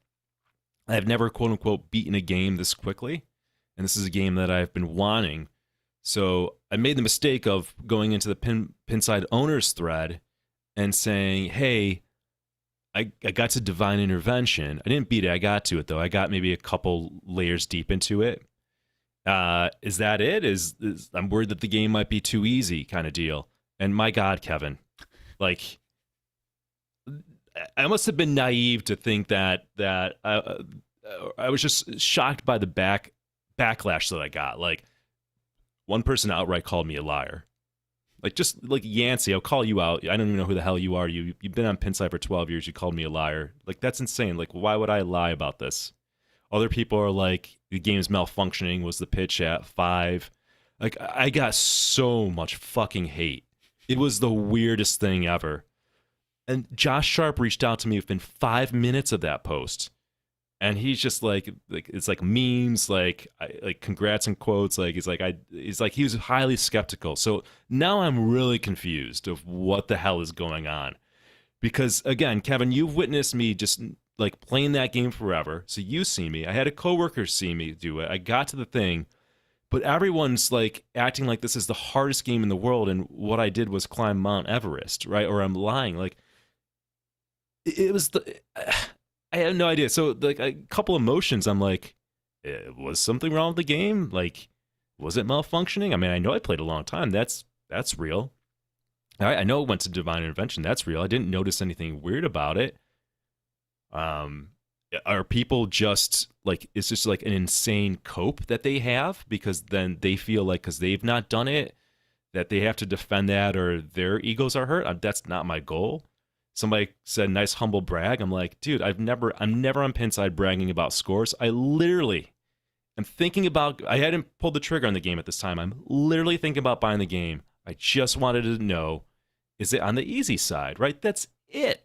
I've never, quote unquote, beaten a game this quickly. And this is a game that I've been wanting. So I made the mistake of going into the Pinside owners thread and saying, hey, I got to Divine Intervention. I didn't beat it. I got to it, though. I got maybe a couple layers deep into it. Is that it? I'm worried that the game might be too easy kind of deal. And my God, Kevin, like, I must have been naive to think that I was just shocked by the backlash that I got. Like, one person outright called me a liar. Like, just like Yancey, I'll call you out. I don't even know who the hell you are. You've been on Pinside for 12 years. You called me a liar. Like, that's insane. Like, why would I lie about this? Other people are like, the game's malfunctioning. Was the pitch at 5? Like, I got so much fucking hate. It was the weirdest thing ever. And Josh Sharp reached out to me within 5 minutes of that post. And he's just like it's like memes, like congrats and quotes. Like he's like he was highly skeptical. So now I'm really confused of what the hell is going on, because again, Kevin, you've witnessed me just like playing that game forever. So you see me. I had a coworker see me do it. I got to the thing, but everyone's like acting like this is the hardest game in the world, and what I did was climb Mount Everest, right? Or I'm lying. Like it was I have no idea. So like a couple emotions, I'm like, was something wrong with the game? Like, was it malfunctioning? I mean, I know I played a long time. That's real. I know it went to divine intervention. That's real. I didn't notice anything weird about it. Are people just like, it's just like an insane cope that they have because then they feel like because they've not done it that they have to defend that or their egos are hurt? That's not my goal. Somebody said nice humble brag. I'm like, dude, I'm never on Pinside bragging about scores. I literally am thinking about, I hadn't pulled the trigger on the game at this time. I'm literally thinking about buying the game. I just wanted to know, is it on the easy side, right? That's it.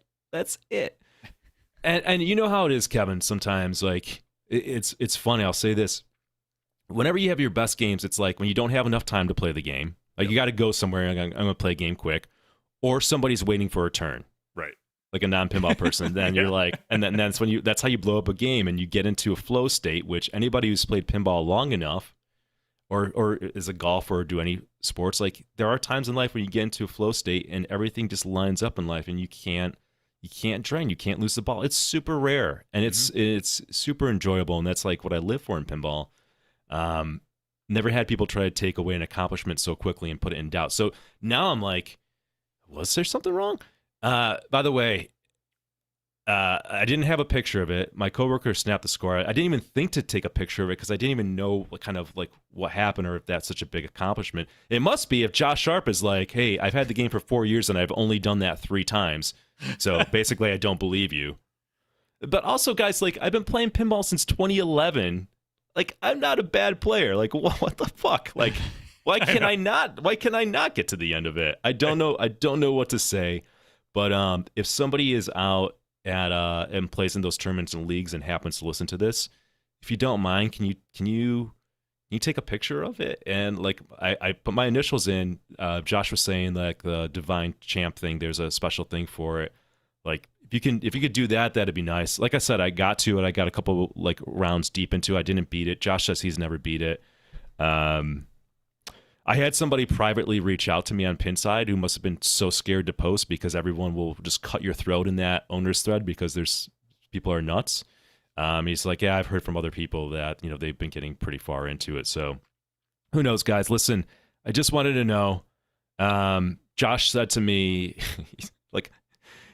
And you know how it is, Kevin, sometimes like it's funny. I'll say this. Whenever you have your best games, it's like when you don't have enough time to play the game, like you got to go somewhere and I'm going to play a game quick, or somebody's waiting for a turn. Right. Like a non-pinball person, then you're like, and then that's how you blow up a game and you get into a flow state, which anybody who's played pinball long enough or is a golfer or do any sports, like there are times in life when you get into a flow state and everything just lines up in life and you can't drain, you can't lose the ball. It's super rare and it's super enjoyable, and that's like what I live for in pinball. Never had people try to take away an accomplishment so quickly and put it in doubt. So now I'm like, was there something wrong? By the way, I didn't have a picture of it. My coworker snapped the score. I didn't even think to take a picture of it because I didn't even know what kind of like what happened or if that's such a big accomplishment. It must be if Josh Sharp is like, hey, I've had the game for 4 years and I've only done that 3 times. So basically, I don't believe you. But also, guys, like I've been playing pinball since 2011. Like I'm not a bad player. Like what the fuck? Like why can I not? Why can I not get to the end of it? I don't know. I don't know what to say. But if somebody is out at and plays in those tournaments and leagues and happens to listen to this, if you don't mind, can you take a picture of it? And like I put my initials in. Josh was saying like the Divine Champ thing, there's a special thing for it. Like if you could do that, that'd be nice. Like I said, I got to it. I got a couple like rounds deep into it. I didn't beat it. Josh says he's never beat it. I had somebody privately reach out to me on Pinside who must have been so scared to post because everyone will just cut your throat in that owner's thread because there's people are nuts. He's like, yeah, I've heard from other people that, they've been getting pretty far into it. So who knows, guys? Listen, I just wanted to know. Josh said to me,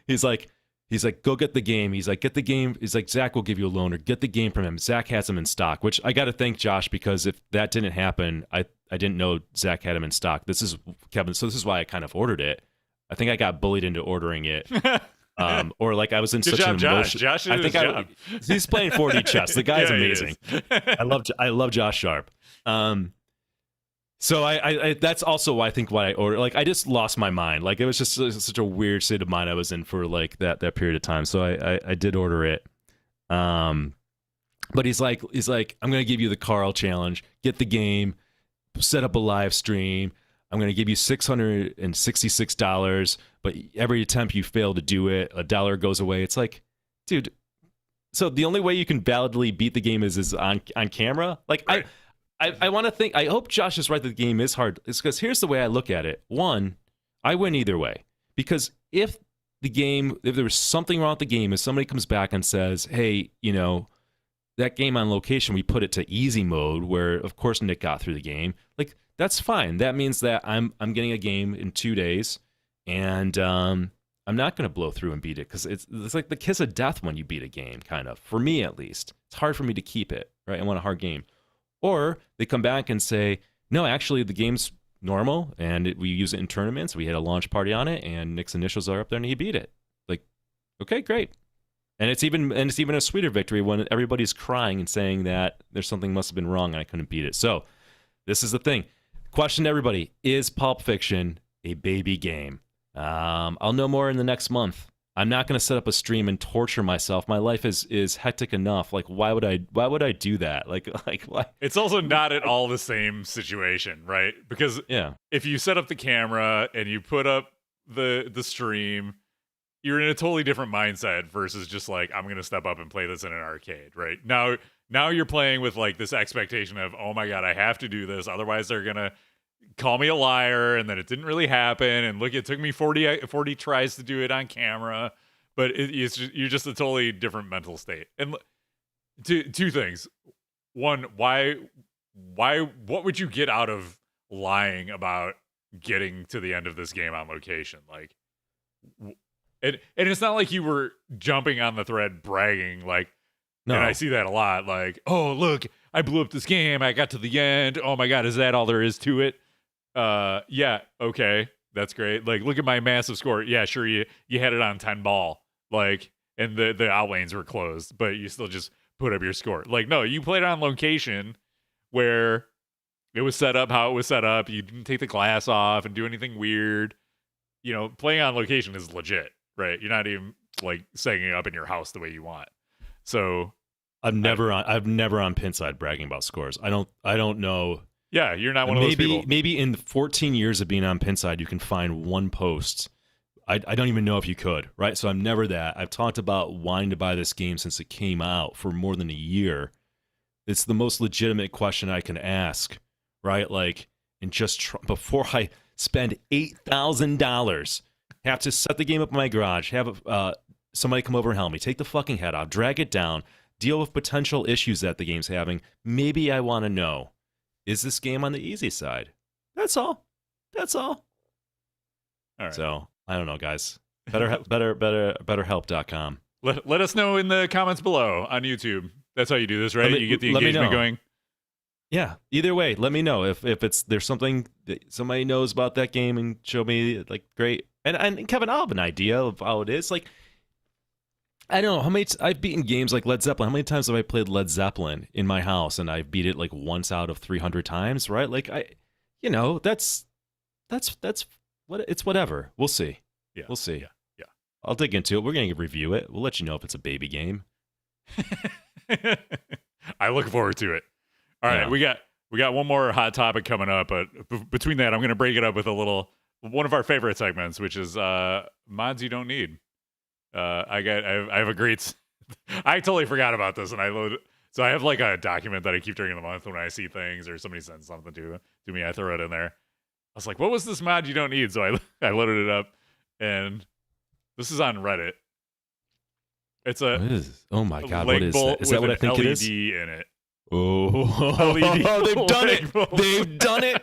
he's like, go get the game. He's like, get the game. He's like, Zach will give you a loan or get the game from him. Zach has him in stock, which I got to thank Josh because if that didn't happen, I didn't know Zach had him in stock. This is Kevin. So this is why I kind of ordered it. I think I got bullied into ordering it. Or like I was in Good such job, an Josh. emotion. Josh did his job. He's playing 4D chess. The guy's Yeah, he amazing. is. I love Josh Sharp. So I that's also why I ordered. Like I just lost my mind. Like it was just such a weird state of mind I was in for like that period of time. So I did order it. But he's like I'm gonna give you the Carl challenge. Get the game. Set up a live stream. I'm going to give you $666, but every attempt you fail to do it, $1 goes away. It's like, dude, so the only way you can validly beat the game is on camera? Like, right. I want to think, I hope Josh is right that the game is hard. It's because here's the way I look at it. One, I win either way. Because if there was something wrong with the game, if somebody comes back and says, hey, that game on location, we put it to easy mode where, of course, Nick got through the game. Like, that's fine. That means that I'm getting a game in 2 days, and I'm not going to blow through and beat it because it's like the kiss of death when you beat a game, kind of. For me, at least. It's hard for me to keep it, right? I want a hard game. Or they come back and say, no, actually, the game's normal, and we use it in tournaments. We had a launch party on it, and Nick's initials are up there, and he beat it. Like, okay, great. And it's even a sweeter victory when everybody's crying and saying that there's something must have been wrong and I couldn't beat it. So this is the thing. Question to everybody, is Pulp Fiction a baby game? I'll know more in the next month. I'm not going to set up a stream and torture myself. My life is hectic enough. Like, why would I do that? Like why? It's also not at all the same situation, right? Because if you set up the camera and you put up the stream, you're in a totally different mindset versus just like, I'm gonna step up and play this in an arcade, right? Now you're playing with like this expectation of, oh my god, I have to do this, otherwise they're gonna call me a liar, and then it didn't really happen, and look, it took me 40 tries to do it on camera. But you're just a totally different mental state. And two things. One, what would you get out of lying about getting to the end of this game on location? Like, and it's not like you were jumping on the thread bragging, like, no. And I see that a lot, like, oh, look, I blew up this game, I got to the end, oh my god, is that all there is to it? Yeah, okay, that's great. Like, look at my massive score. Yeah, sure, you had it on 10 ball, like, and the out lanes were closed, but you still just put up your score. Like, no, you played on location where it was set up how it was set up. You didn't take the glass off and do anything weird. You know, playing on location is legit, right? You're not even like setting it up in your house the way you want. So I've never on Pinside bragging about scores. I don't know. Yeah, you're not one of those people. Maybe in 14 years of being on Pinside, you can find one post. I don't even know if you could, right? So I'm never that. I've talked about wanting to buy this game since it came out for more than a year. It's the most legitimate question I can ask, right? Like, and just before I spend $8,000, have to set the game up in my garage, have somebody come over and help me, take the fucking head off, drag it down, deal with potential issues that the game's having. Maybe I want to know, is this game on the easy side? That's all. All right. So I don't know, guys. BetterHelp.com. Let us know in the comments below on YouTube. That's how you do this, right? You get the engagement going. Yeah. Either way, let me know if there's something that somebody knows about that game and show me. Like, great. And Kevin, I'll have an idea of how it is. Like, I don't know how many I've beaten games like Led Zeppelin. How many times have I played Led Zeppelin in my house and I've beat it like once out of 300 times, right? Like, that's what it's whatever. We'll see. Yeah. We'll see. Yeah. I'll dig into it. We're going to review it. We'll let you know if it's a baby game. I look forward to it. All right, we got one more hot topic coming up, but between that, I'm going to break it up with one of our favorite segments, which is mods you don't need. I have a great. I totally forgot about this, and so I have like a document that I keep during the month when I see things or somebody sends something to me. I throw it in there. I was like, what was this mod you don't need? So I loaded it up, and this is on Reddit. It's oh my god, what is that? Is that what I think LED it is? in it. Oh, LED. They've done it. They've done it.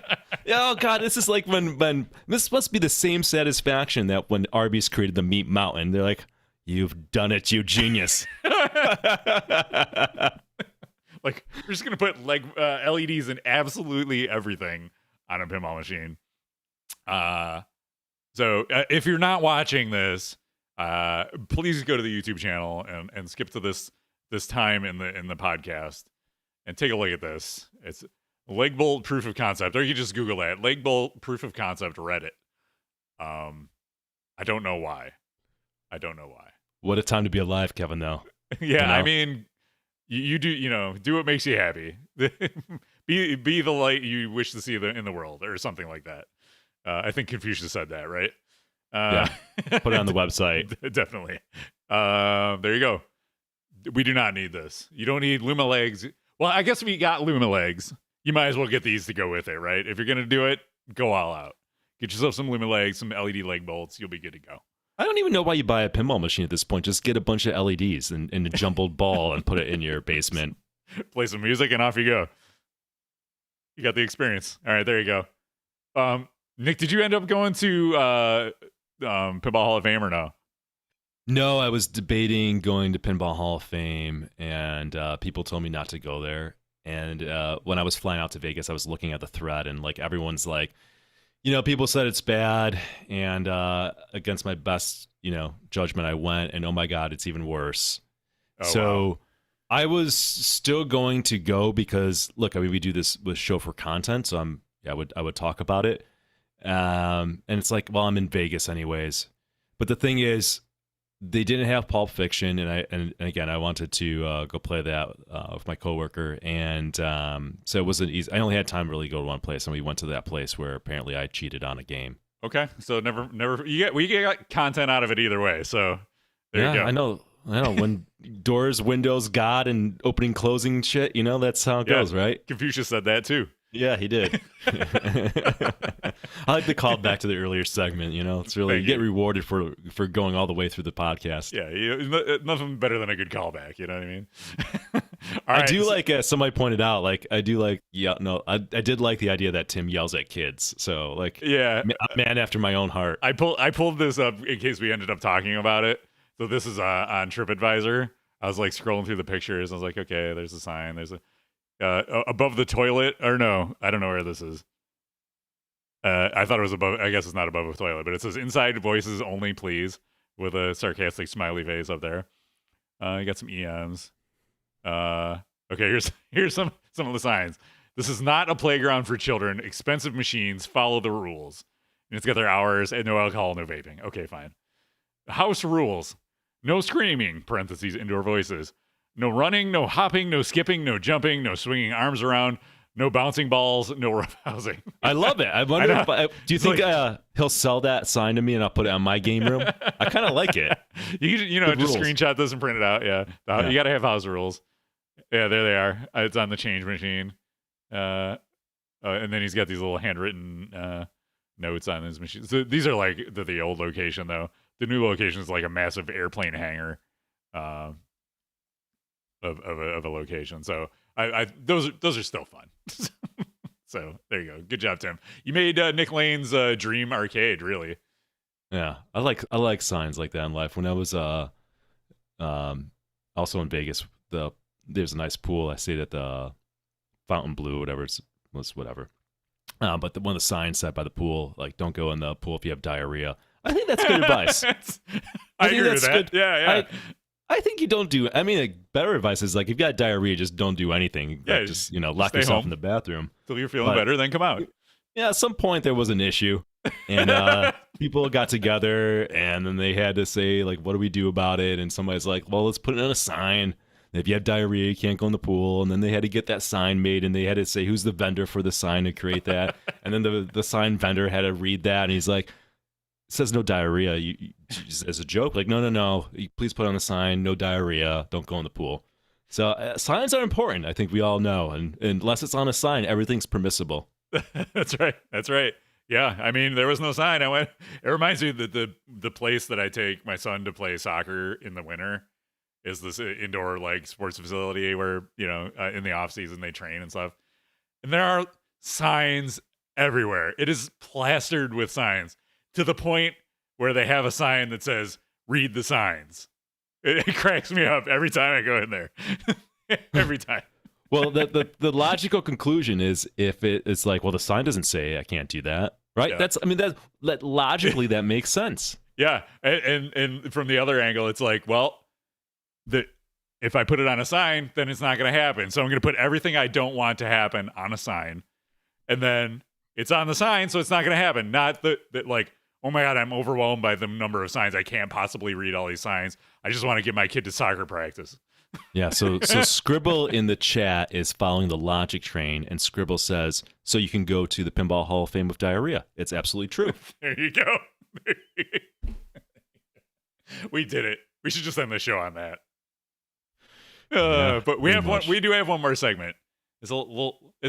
Oh god, this is like when this must be the same satisfaction that when Arby's created the Meat Mountain. They're like, you've done it, you genius. Like, we're just gonna put like LEDs in absolutely everything on a pinball machine. So if you're not watching this, please go to the YouTube channel and skip to this time in the podcast and take a look at this. It's leg bolt proof of concept, or you can just Google that leg bolt proof of concept Reddit. I don't know why. What a time to be alive, Kevin. Though. Yeah, I mean, you do what makes you happy. be the light you wish to see in the world, or something like that. I think Confucius said that, right? Yeah. Put it on the website. Definitely. There you go. We do not need this. You don't need Luma legs. Well, I guess if you got Luma legs, you might as well get these to go with it, right? If you're going to do it, go all out. Get yourself some Luma legs, some LED leg bolts. You'll be good to go. I don't even know why you buy a pinball machine at this point. Just get a bunch of LEDs and a jumbled ball and put it in your basement. Play some music and off you go. You got the experience. All right, there you go. Nick, did you end up going to Pinball Hall of Fame or no? No, I was debating going to Pinball Hall of Fame, and people told me not to go there. And when I was flying out to Vegas, I was looking at the thread, and like everyone's like, people said it's bad, and against my best, judgment, I went, and oh my god, it's even worse. Wow. I was still going to go because, look, I mean, we do this with show for content, so I would talk about it. And it's like, well, I'm in Vegas anyways. But the thing is, they didn't have Pulp Fiction, and again, I wanted to go play that with my coworker, and so it wasn't easy. I only had time to really go to one place, and we went to that place where apparently I cheated on a game. Okay, so never we get content out of it either way. So there you go. I know. When doors, windows, God, and opening, closing shit, that's how it goes, right? Confucius said that too. Yeah, he did. I like the call back to the earlier segment. It's really, you get rewarded for going all the way through the podcast. Yeah, nothing better than a good callback. You know what I mean? I do like, somebody pointed out, I did like the idea that Tim yells at kids. So, a man after my own heart. I pulled this up in case we ended up talking about it. So this is on TripAdvisor. I was scrolling through the pictures. I was like, okay, there's a sign. There's a above the toilet, or no, I don't know where this is. I thought it was above. I guess it's not above the toilet, but it says inside voices only, please, with a sarcastic smiley face up there. You got some EMs. Okay, here's some of the signs. This is not a playground for children. Expensive machines. Follow the rules. And it's got their hours and no alcohol, no vaping. Okay, fine. House rules. No screaming, parentheses, indoor voices. No running, no hopping, no skipping, no jumping, no swinging arms around, no bouncing balls, no roughhousing. I love it. I wonder do you think he'll sell that sign to me and I'll put it on my game room? I kind of like it. You just rules. Screenshot this and print it out. Yeah. You got to have house rules. Yeah, there they are. It's on the change machine. And then he's got these little handwritten notes on his machine. So these are the old location, though. The new location is a massive airplane hangar of a location. So those are still fun. So there you go. Good job, Tim. You made Nick Lane's dream arcade, really. Yeah, I like signs like that in life. When I was also in Vegas, there's a nice pool. I stayed at the Fontainebleau, whatever it was, whatever. But one of the signs said by the pool, don't go in the pool if you have diarrhea. I think that's good advice. I agree with that. Good. Yeah. I think you don't do. I mean, better advice is if you've got diarrhea, just don't do anything. Yeah, just lock yourself in the bathroom until you're feeling better. Then come out. Yeah, at some point there was an issue, and people got together, and then they had to say what do we do about it? And somebody's like, well, let's put it on a sign. If you have diarrhea, you can't go in the pool. And then they had to get that sign made, and they had to say who's the vendor for the sign to create that. And then the sign vendor had to read that, and he's like, it says no diarrhea. You as a joke, no. Please put on the sign, no diarrhea. Don't go in the pool. So signs are important. I think we all know, and unless it's on a sign, everything's permissible. That's right. Yeah, I mean, there was no sign. It reminds me that the place that I take my son to play soccer in the winter is this indoor sports facility where in the off season they train and stuff, and there are signs everywhere. It is plastered with signs to the point where they have a sign that says "Read the signs." It cracks me up every time I go in there. Every time. Well, the logical conclusion is if it's the sign doesn't say I can't do that, right? Yeah. That logically that makes sense. Yeah, and from the other angle, it's if I put it on a sign, then it's not going to happen. So I'm going to put everything I don't want to happen on a sign, and then it's on the sign, so it's not going to happen. Not that oh my God, I'm overwhelmed by the number of signs. I can't possibly read all these signs. I just want to get my kid to soccer practice. Yeah, so Scribble in the chat is following the logic train, and Scribble says, so you can go to the Pinball Hall of Fame with diarrhea. It's absolutely true. There you go. We did it. We should just end the show on that. But we do have one more segment. It's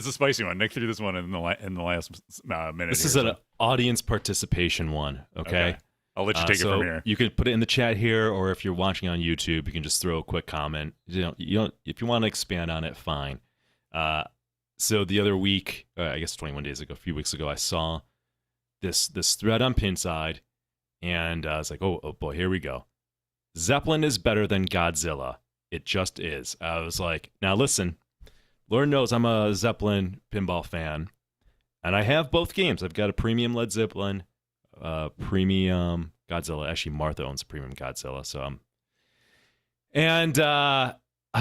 a spicy one. Nick threw this one in the last minute. This is an audience participation one. Okay. I'll let you take it from here. You can put it in the chat here, or if you're watching on YouTube, you can just throw a quick comment. You don't. If you want to expand on it, fine. So the other week, I guess 21 days ago, a few weeks ago, I saw this thread on Pinside, and I was like, oh boy, here we go. Zeppelin is better than Godzilla. It just is. I was like, now listen, Lord knows I'm a Zeppelin pinball fan, and I have both games. I've got a premium Led Zeppelin, premium Godzilla. Actually, Martha owns a premium Godzilla. So, and I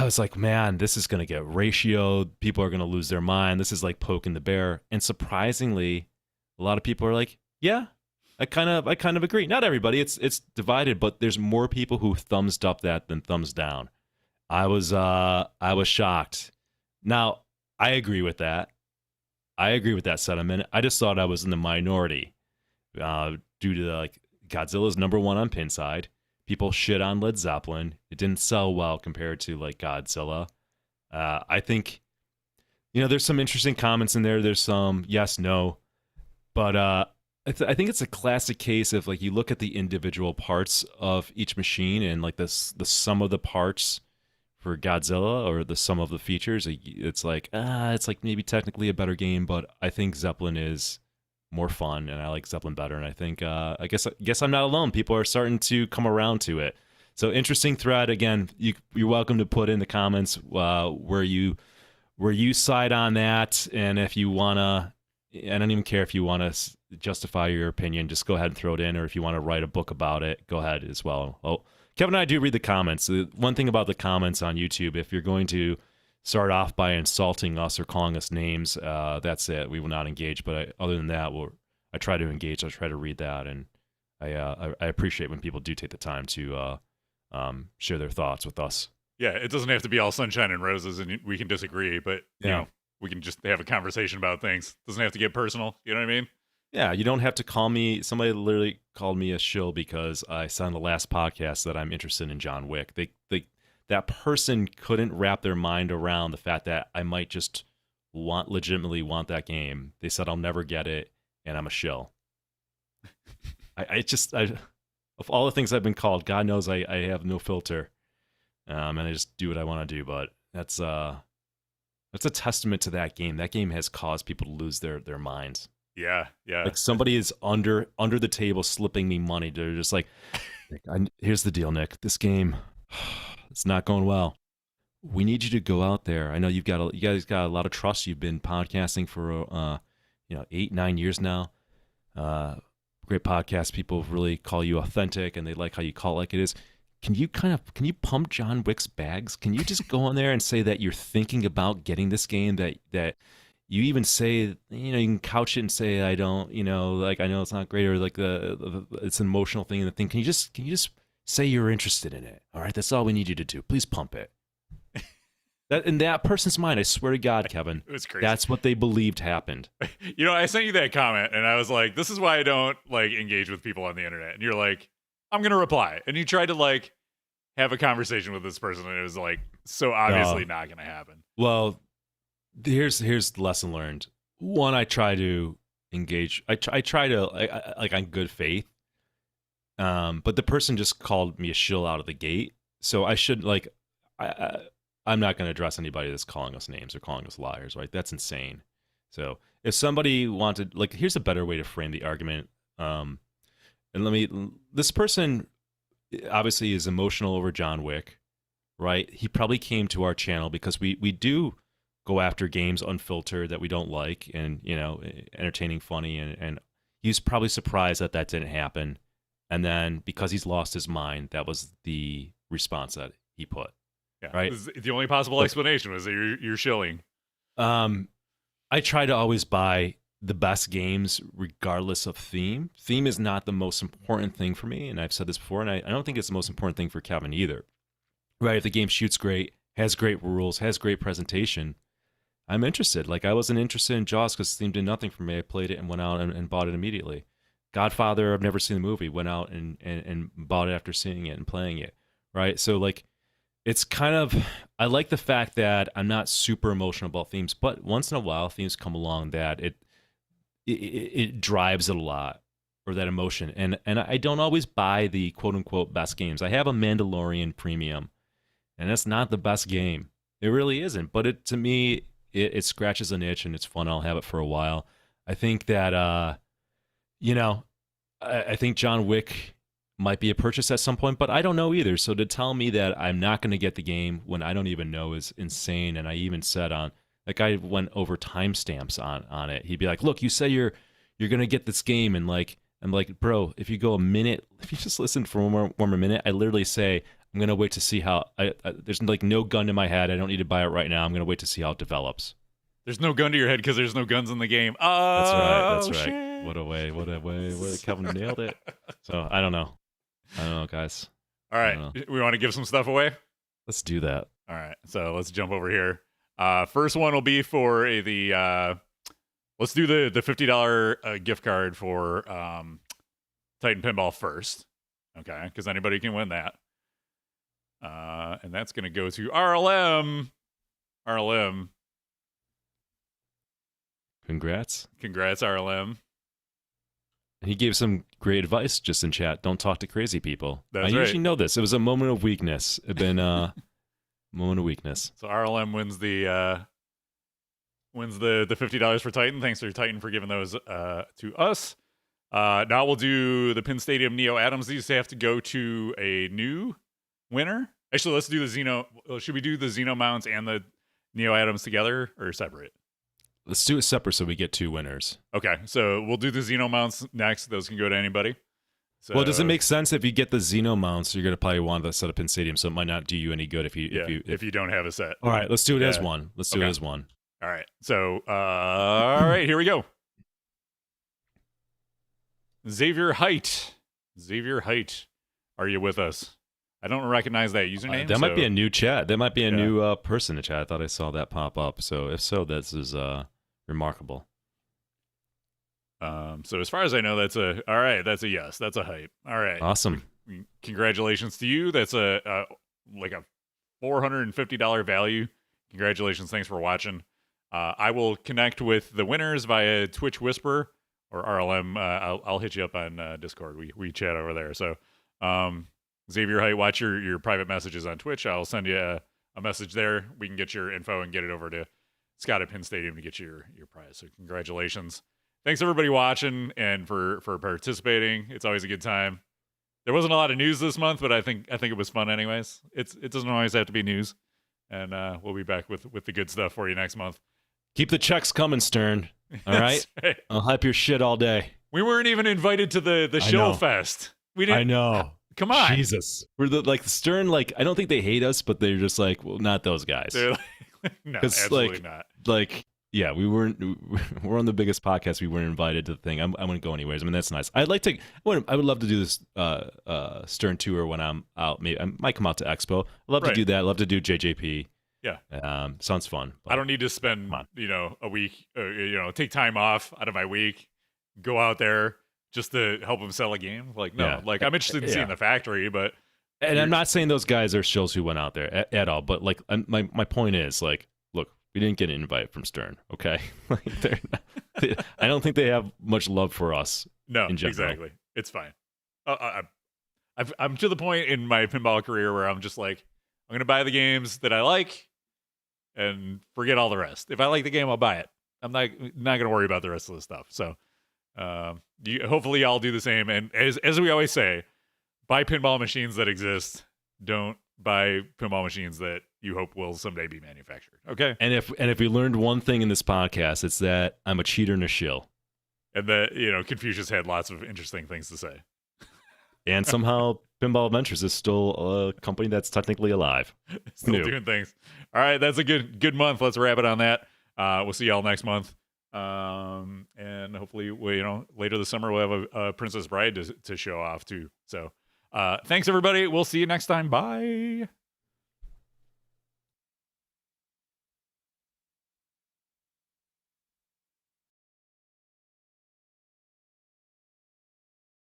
was like, man, this is going to get ratioed. People are going to lose their mind. This is like poking the bear. And surprisingly, a lot of people are like, yeah, I kind of agree. Not everybody. It's divided, but there's more people who thumbs up that than thumbs down. I was shocked. Now, I agree with that. I agree with that sentiment. I just thought I was in the minority due to like Godzilla's #1 on Pinside. People shit on Led Zeppelin. It didn't sell well compared to like Godzilla. I think, there's some interesting comments in there. There's some yes, no, but I think it's a classic case of like you look at the individual parts of each machine and like the sum of the parts for Godzilla or the sum of the features. It's like maybe technically a better game, but I think Zeppelin is more fun and I like Zeppelin better. And I think I guess I'm not alone. People are starting to come around to it. So interesting thread. Again, you're welcome to put in the comments where you side on that, and if you wanna. I don't even care if you want to justify your opinion. Just go ahead and throw it in, or if you want to write a book about it, go ahead as well. Oh, Kevin and I do read the comments. The one thing about the comments on YouTube, if you're going to start off by insulting us or calling us names, that's it. We will not engage. But other than that, I try to engage. I try to read that, and I appreciate when people do take the time to share their thoughts with us. Yeah, it doesn't have to be all sunshine and roses, and we can disagree, but you know. We can just have a conversation about things. Doesn't have to get personal. You know what I mean? Yeah, you don't have to call me. Somebody literally called me a shill because I said on the last podcast that I'm interested in John Wick. That person couldn't wrap their mind around the fact that I might just legitimately want that game. They said I'll never get it, and I'm a shill. I of all the things I've been called, God knows I have no filter, and I just do what I want to do. But that's a testament to that game. That game has caused people to lose their minds. Yeah. Like somebody is under the table slipping me money. They're just like, here's the deal, Nick. This game, it's not going well. We need you to go out there. I know you guys got a lot of trust. You've been podcasting for 8-9 years now. Great podcast. People really call you authentic, and they like how you call it like it is. Can you pump John Wick's bags? Can you just go on there and say that you're thinking about getting this game, that you even say, you can couch it and say, I don't, like, I know it's not great, or like it's an emotional thing in the thing. Can you just say you're interested in it? All right. That's all we need you to do. Please pump it. That in that person's mind, I swear to God, Kevin, it was crazy. That's what they believed happened. I sent you that comment and I was like, this is why I don't like engage with people on the internet. And you're like, I'm going to reply. And you tried to like have a conversation with this person, and it was like so obviously not going to happen. Well, here's the lesson learned. One, I try to engage. I try to like on good faith. But the person just called me a shill out of the gate. So I should like I'm not going to address anybody that's calling us names or calling us liars, right? That's insane. So if somebody wanted, like, here's a better way to frame the argument. And this person obviously is emotional over John Wick, right? He probably came to our channel because we do go after games unfiltered that we don't like and, entertaining, funny. And he's probably surprised that didn't happen. And then because he's lost his mind, that was the response that he put. Yeah, right. The only possible explanation was that you're shilling. I try to always buy the best games regardless of theme. Theme is not the most important thing for me, and I've said this before, and I don't think it's the most important thing for Kevin either. Right? If the game shoots great, has great rules, has great presentation, I'm interested. Like I wasn't interested in Jaws because theme did nothing for me. I played it and went out and bought it immediately. Godfather, I've never seen the movie. Went out and bought it after seeing it and playing it. Right? So like, it's kind of, I like the fact that I'm not super emotional about themes, but once in a while themes come along that it drives it a lot, or that emotion. And I don't always buy the quote unquote best games. I have a Mandalorian Premium, and it's not the best game. It really isn't. But to me, it scratches an itch and it's fun. I'll have it for a while. I think that I think John Wick might be a purchase at some point, but I don't know either. So to tell me that I'm not going to get the game when I don't even know is insane. And I even said like I went over timestamps on it. He'd be like, look, you say you're going to get this game. And like, I'm like, bro, if you go a minute, if you just listen for one more minute, I literally say, I'm going to wait to see how there's like no gun in my head. I don't need to buy it right now. I'm going to wait to see how it develops. There's no gun to your head because there's no guns in the game. Oh, that's right. Shit. What a way. Kevin nailed it. So I don't know, guys. All right. We want to give some stuff away? Let's do that. All right. So let's jump over here. First one will be for let's do the $50 gift card for Titan Pinball first. Okay, because anybody can win that. And that's going to go to RLM. RLM. Congrats. Congrats, RLM. He gave some great advice just in chat. Don't talk to crazy people. That's I right. usually know this. It was a moment of weakness. It's been a moment of weakness. So RLM wins the $50 for Titan. Thanks to Titan for giving those to us. Now we'll do the Pin Stadium Neo Adams. These have to go to a new winner. Actually, let's do the Xeno. Should we do the Xeno mounts and the Neo Adams together or separate? Let's do it separate so we get 2 winners. Okay, so we'll do the Xeno mounts next. Those can go to anybody. So, Well, does it make sense if you get the Xeno mounts, you're going to probably want to set up in Stadium, so it might not do you any good if you don't have a set. All right, let's do it as one. Let's do it as one. All right, so all right, here we go. Xavier Height. Are you with us? I don't recognize that username. That might be a new chat. That might be a new person to chat. I thought I saw that pop up. So if so, this is remarkable. So as far as I know, that's a yes. That's a hype. All right. Awesome. Congratulations to you. That's a $450 value. Congratulations. Thanks for watching. I will connect with the winners via Twitch Whisper or RLM. I'll hit you up on Discord. We chat over there. So Xavier Height, watch your private messages on Twitch. I'll send you a message there. We can get your info and get it over to Scott at Pin Stadium to get your prize. So congratulations. Thanks everybody watching and for participating. It's always a good time. There wasn't a lot of news this month, but I think it was fun anyways. It doesn't always have to be news. And we'll be back with the good stuff for you next month. Keep the checks coming, Stern. All right? I'll hype your shit all day. We weren't even invited to the show fest. We didn't. I know. Come on. Jesus. We're the Stern, I don't think they hate us, but they're just like, well, not those guys. They're no, absolutely not. Yeah, we're on the biggest podcast. We weren't invited to the thing. I wouldn't go anyways. I mean, that's nice. I would love to do this Stern tour when I'm out. Maybe I might come out to Expo. I'd love to do that. I'd love to do JJP. Yeah. Sounds fun. I don't need to spend, a week, take time off out of my week, go out there just to help them sell a game. I'm interested in seeing the factory, but. And I'm not saying those guys are shills who went out there at all, but my point is look, we didn't get an invite from Stern, okay? I don't think they have much love for us. No, in general. Exactly. It's fine. I'm to the point in my pinball career where I'm just like, I'm going to buy the games that I like and forget all the rest. If I like the game, I'll buy it. I'm not going to worry about the rest of the stuff. So hopefully y'all do the same. And as we always say, buy pinball machines that exist. Don't buy pinball machines that you hope will someday be manufactured. Okay? And if we learned one thing in this podcast, it's that I'm a cheater and a shill. And that, Confucius had lots of interesting things to say. And somehow Pinball Adventures is still a company that's technically alive. Still doing things. All right, that's a good month. Let's wrap it on that. We'll see y'all next month. And hopefully, later this summer we'll have a Princess Bride to show off too. So, thanks everybody. We'll see you next time. Bye.